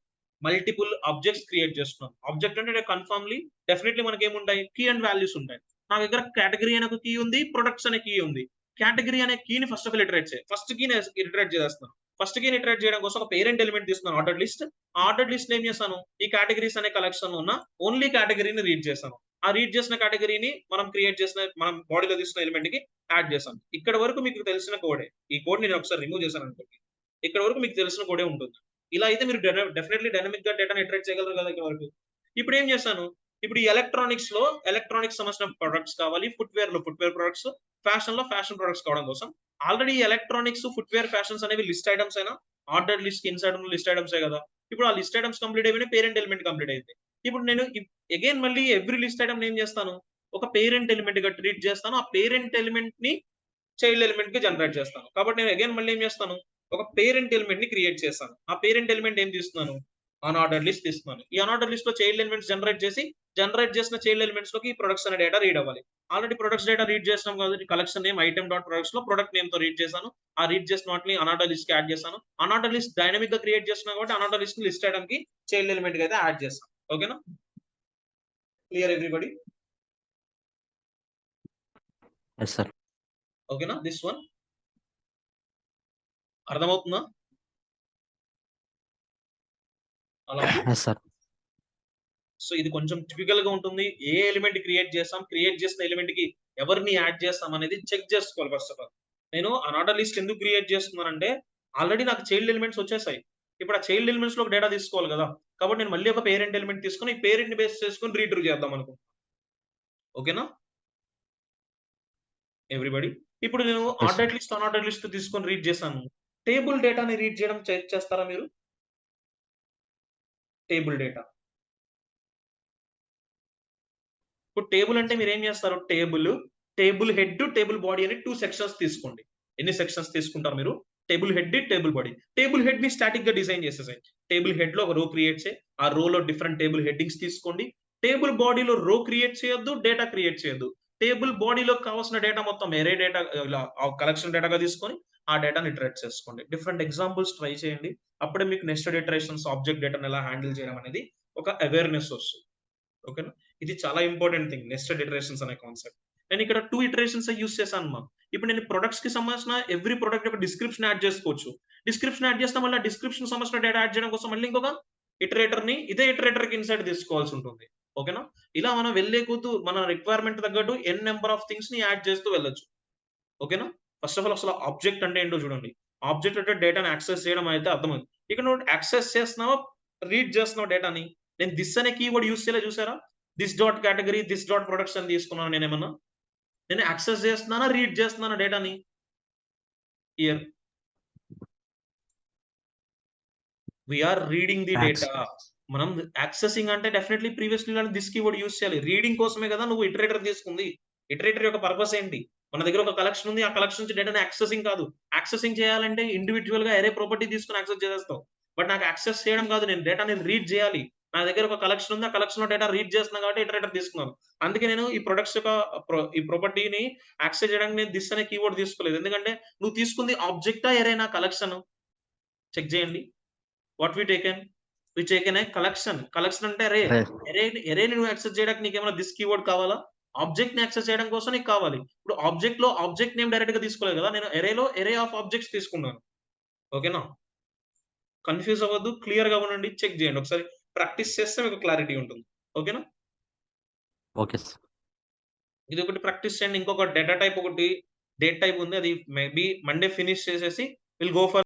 మల్టిపుల్ ఆబ్జెక్ట్స్ క్రియేట్ చేస్తున్నాం. ఆబ్జెక్ట్ అంటే కన్ఫర్మ్లీ డెఫినెట్లీ మనకి ఏముంటాయి, కీ అండ్ వాల్యూస్ ఉంటాయి. నా దగ్గర కేటగిరీ అనే ఒక కీ ఉంది, ప్రొడక్ట్స్ అనే కీ ఉంది. కేటగిరీ అనే కీని ఫస్ట్ ఆఫ్ ఆల్ ఇటరేట్ చేయి. ఫస్ట్ కీని ఇటరేట్ చేస్తాను. ఫస్ట్ కీని ఇటరేట్ చేయడం కోసం ఒక పేరెంట్ ఎలిమెంట్ తీసుకున్నాను, ఆర్డర్ లిస్ట్. ఆర్డర్ లిస్ట్ ఏం చేస్తాను, ఈ కేటగిరీస్ అనే కలెక్షన్ ఉన్న ఓన్లీ కేటగిరీని రీడ్ చేస్తాను. ఆ రీడ్ చేసిన కేటగిరీని మనం క్రియేట్ చేసిన మనం బాడీలో తీసుకున్న ఎలిమెంట్ కి యాడ్ చేస్తాను. ఇక్కడ వరకు మీకు తెలిసిన కోడే. ఈ కోడ్ నేను ఒకసారి రిమూవ్ చేశాను అనుకోండి, ఇక్కడ వరకు మీకు తెలిసిన కోడే ఉంటుంది. ఇలా అయితే మీరు డెఫినెట్లీ డైనమిక్ గా డేటాను ఇటరేట్ చేయగలరు కదా ఇక్కడ వరకు. ఇప్పుడు ఏం చేస్తాను, ఇప్పుడు ఈ ఎలక్ట్రానిక్స్ సంబంధించిన ప్రొడక్ట్స్ కావాలి, ఫుట్వేర్ ప్రొడక్ట్స్, ఫ్యాషన్ లో ఫ్యాషన్ ప్రొడక్ట్స్ కావడం కోసం ఆల్రెడీ ఎలక్ట్రానిక్స్, ఫుట్వేర్, ఫ్యాషన్స్ అనేవి లిస్ట్ ఐటమ్స్ అయినా, order list inside list items కదా. ఇప్పుడు ఆ లిస్ట్ ఐటమ్స్ కంప్లీట్ అయిపోయినాయి, పేరెంట్ ఎలిమెంట్ కంప్లీట్ అయింది. ఇప్పుడు నేను అగైన్ మళ్ళీ ఎవ్రీ లిస్ట్ ఐటమ్ ఏం చేస్తాను, ఒక పేరెంట్ ఎలిమెంట్ గా ట్రీట్ చేస్తాను. ఆ పేరెంట్ ఎలిమెంట్ ని చైల్డ్ ఎలిమెంట్ కి జనరేట్ చేస్తాను. కాబట్టి నేను అగైన్ మళ్ళీ ఏం చేస్తాను, ఒక పేరెంట్ ఎలిమెంట్ ని క్రియేట్ చేస్తాను. ఆ పేరెంట్ ఎలిమెంట్ ఏం తీస్తున్నాను, అన్ఆర్డర్ లిస్ట్ తీస్తున్నాను. ఈ అన్ఆర్డర్ లిస్ట్ లో చైల్డ్ ఎలిమెంట్స్ జనరేట్ చేసిన చైల్డ్ ఎలిమెంట్స్ లోకి ఈ ప్రొడక్ట్స్ అనే డేటా రీడ్ అవ్వాలి. ఆల్రెడీ ప్రొడక్ట్స్ డేటా రీడ్ చేస్తాం కాబట్టి collection name item dot products లో ప్రొడక్ట్ నేమ్ తో రీడ్ చేశాను. ఆ రీడ్ చేసిన వాటిని అన్ఆర్డర్ లిస్ట్ కి యాడ్ చేశాను. అన్ఆర్డర్ లిస్ట్ డైనమిక్ గా క్రియేట్ చేస్తున్నాం కాబట్టి అన్ఆర్డర్ లిస్ట్ ని లిస్ట్ చేయడానికి చైల్డ్ ఎలిమెంట్ కి అయితే యాడ్ చేస్తాను. ఓకేనా, క్లియర్ ఎవ్రీబడి? Yes, sir. ఓకేనా, దిస్ వన్ అర్థమవుతుందా అలా? Yes, sir. సో ఇది కొంచెం టిపికల్ గా ఉంటుంది. ఏ ఎలిమెంట్ క్రియేట్ చేస్తాం, క్రియేట్ చేసిన ఎలిమెంట్ కి ఎవరిని యాడ్ చేస్తాం అనేది చెక్ చేసుకోవాలి. ఫస్ట్ ఆఫ్ ఆల్ నేను అన్ఆర్డర్ లిస్ట్ ఎందుకు క్రియేట్ చేస్తున్నానంటే ఆల్రెడీ నాకు చైల్డ్ ఎలిమెంట్స్ వచ్చేసాయి. ఇప్పుడు ఆ చైల్డ్ ఎలిమెంట్స్ లో ఒక డేటా తీసుకోవాలి కదా. కాబట్టి నేను మళ్ళీ ఒక పేరెంట్ ఎలిమెంట్ తీసుకొని ఈ పేరెంట్ ని బేస్ చేసుకొని రీట్రూ చేద్దాం అనుకుంటున్నాను. ఓకేనా ఎవ్రీబడి? ఇప్పుడు నేను Yes, sir. Order list, unorder list తీసుకొని రీడ్ చేశాను. టేబుల్ డేటాని రీడ్ చేయడం చేస్తారా మీరు? టేబుల్ డేటా, ఇప్పుడు టేబుల్ అంటే మీరు ఏం చేస్తారు, టేబుల్ హెడ్, టేబుల్ బాడీ అని 2 సెక్షన్స్ తీసుకోండి. ఎన్ని సెక్షన్స్ తీసుకుంటారు మీరు? Table head, table body. Table head ని స్టాటిక్ గా డిజైన్ చేసేసాయి. టేబుల్ హెడ్ లో ఒక రో క్రియేట్ చేయి, ఆ రో లో డిఫరెంట్ టేబుల్ హెడ్డింగ్స్ తీసుకోండి. టేబుల్ బాడీలో రో క్రియేట్ చేయొద్దు, డేటా క్రియేట్ చేయొద్దు. టేబుల్ బాడీలో కావాల్సిన డేటా మొత్తం ఎరే డేటా, ఇలా కలెక్షన్ డేటాగా తీసుకొని ఆ డేటాని ఇటరేట్ చేసుకోండి. డిఫరెంట్ ఎగ్జాంపుల్స్ ట్రై చేయండి. అప్పుడే మీకు నెస్టెడ్ ఇటరేషన్స్, ఆబ్జెక్ట్ డేటాను ఎలా హ్యాండిల్ చేయడం అనేది ఒక అవేర్నెస్ వస్తుంది. ఓకేనా, ఇది చాలా ఇంపార్టెంట్ థింగ్, నెస్టెడ్ ఇటరేషన్స్ అనే కాన్సెప్ట్. నేను ఇక్కడ 2 ఇటరేషన్స్ యూస్ చేశాను మా. ఇప్పుడు నేను ప్రొడక్ట్స్ కి సంబంధించిన ఎవ్రీ ప్రొడక్ట్ యొక్క డిస్క్రిప్షన్ యాడ్ చేసుకోవచ్చు. డిస్క్రిప్షన్ యాడ్ చేస్తాం, మళ్ళీ డిస్క్రిప్షన్ సంబంధించిన డేటా యాడ్ చేయడం కోసం మళ్ళీ ఇంకొక ఇదే ఇటరేటర్ కి ఇన్సైడ్ తీసుకోవాల్సి ఉంటుంది. ఓకేనా, ఇలా మనం వెళ్ళే కొద్దు మన రిక్వైర్మెంట్ తగ్గట్టు ఎన్ నెంబర్ ఆఫ్ థింగ్స్ ని యాడ్ చేస్తూ వెళ్ళొచ్చు. ఓకేనా, ఫస్ట్ ఆఫ్ ఆల్ అసలు ఆబ్జెక్ట్ అంటే ఏంటో చూడండి. ఆబ్జెక్ట్ అంటే డేటాను యాక్సెస్ చేయడం అయితే అర్థమైంది. ఇక్కడ నువ్వు యాక్సెస్ చేస్తున్నావా, రీడ్ చేస్తున్నావు డేటాని. నేను దిస్ అనే కీవర్డ్ యూస్ చేయలే, చూసారా? This dot category, this dot products అని తీసుకున్నాను. నేనేమన్నా నేను యాక్సెస్ చేస్తున్నానా, రీడ్ చేస్తున్నానా డేటాని? Here we are reading the data. మనం యాక్సెసింగ్ అంటే definitely previously this keyword use చేయాలి. రీడింగ్ కోసమే కదా నువ్వు ఇటరేటర్ తీసుకుంది. ఇటరేటర్ యొక్క పర్పస్ ఏంటి? మన దగ్గర ఒక కలెక్షన్ ఉంది, ఆ కలెక్షన్ నుంచి డేటాని యాక్సెసింగ్ కాదు. యాక్సెసింగ్ చేయాలంటే ఇండివిజువల్ గా ఎరే ప్రాపర్టీ తీసుకొని యాక్సెస్ చేసేస్తావు. బట్ నాకు యాక్సెస్ చేయడం కాదు, నేను డేటాని రీడ్ చేయాలి. నా దగ్గర ఒక కలెక్షన్ ఉంది, ఆ కలెక్షన్ లో డేటా రీడ్ చేస్తున్నా కాబట్టి ఇటరేటర్ తీసుకున్నాను. అందుకే నేను ఈ ప్రొడక్ట్స్ యొక్క ఈ ప్రాపర్టీని యాక్సెస్ చేయడానికి నేను దిస్ అనే కీవర్డ్ తీసుకోలేదు. ఎందుకంటే నువ్వు తీసుకుంది ఆబ్జెక్టా, ఎరేనా కలెక్షన్? చెక్ చేయండి. What we taken a collection. Collection అంటే ఎరేని నువ్వు యాక్సెస్ చేయడానికి నీకేమైనా దిస్ కీవర్డ్ కావాలా? ఆబ్జెక్ట్ ని యాక్సెస్ చేయడం కోసం నీకు కావాలి. ఇప్పుడు ఆబ్జెక్ట్ లో ఆబ్జెక్ట్ నేమ్ డైరెక్ట్ గా తీసుకోలేదు కదా, నేను ఎరే ఆఫ్ ఆబ్జెక్ట్స్ తీసుకున్నాను. ఓకేనా, కన్ఫ్యూజ్ అవ్వద్దు, క్లియర్ గా ఉండండి, చెక్ చేయండి. ఒకసారి ప్రాక్టీస్ చేస్తే మీకు క్లారిటీ ఉంటుంది. ఓకేనా, Okay, sir. ఇది ఒకటి ప్రాక్టీస్ చేయండి. ఇంకొక డేటా టైప్, ఒకటి డేట్ టైప్ ఉంది, అది మేబీ మండే ఫినిష్ చేసేసి విల్ గో ఫర్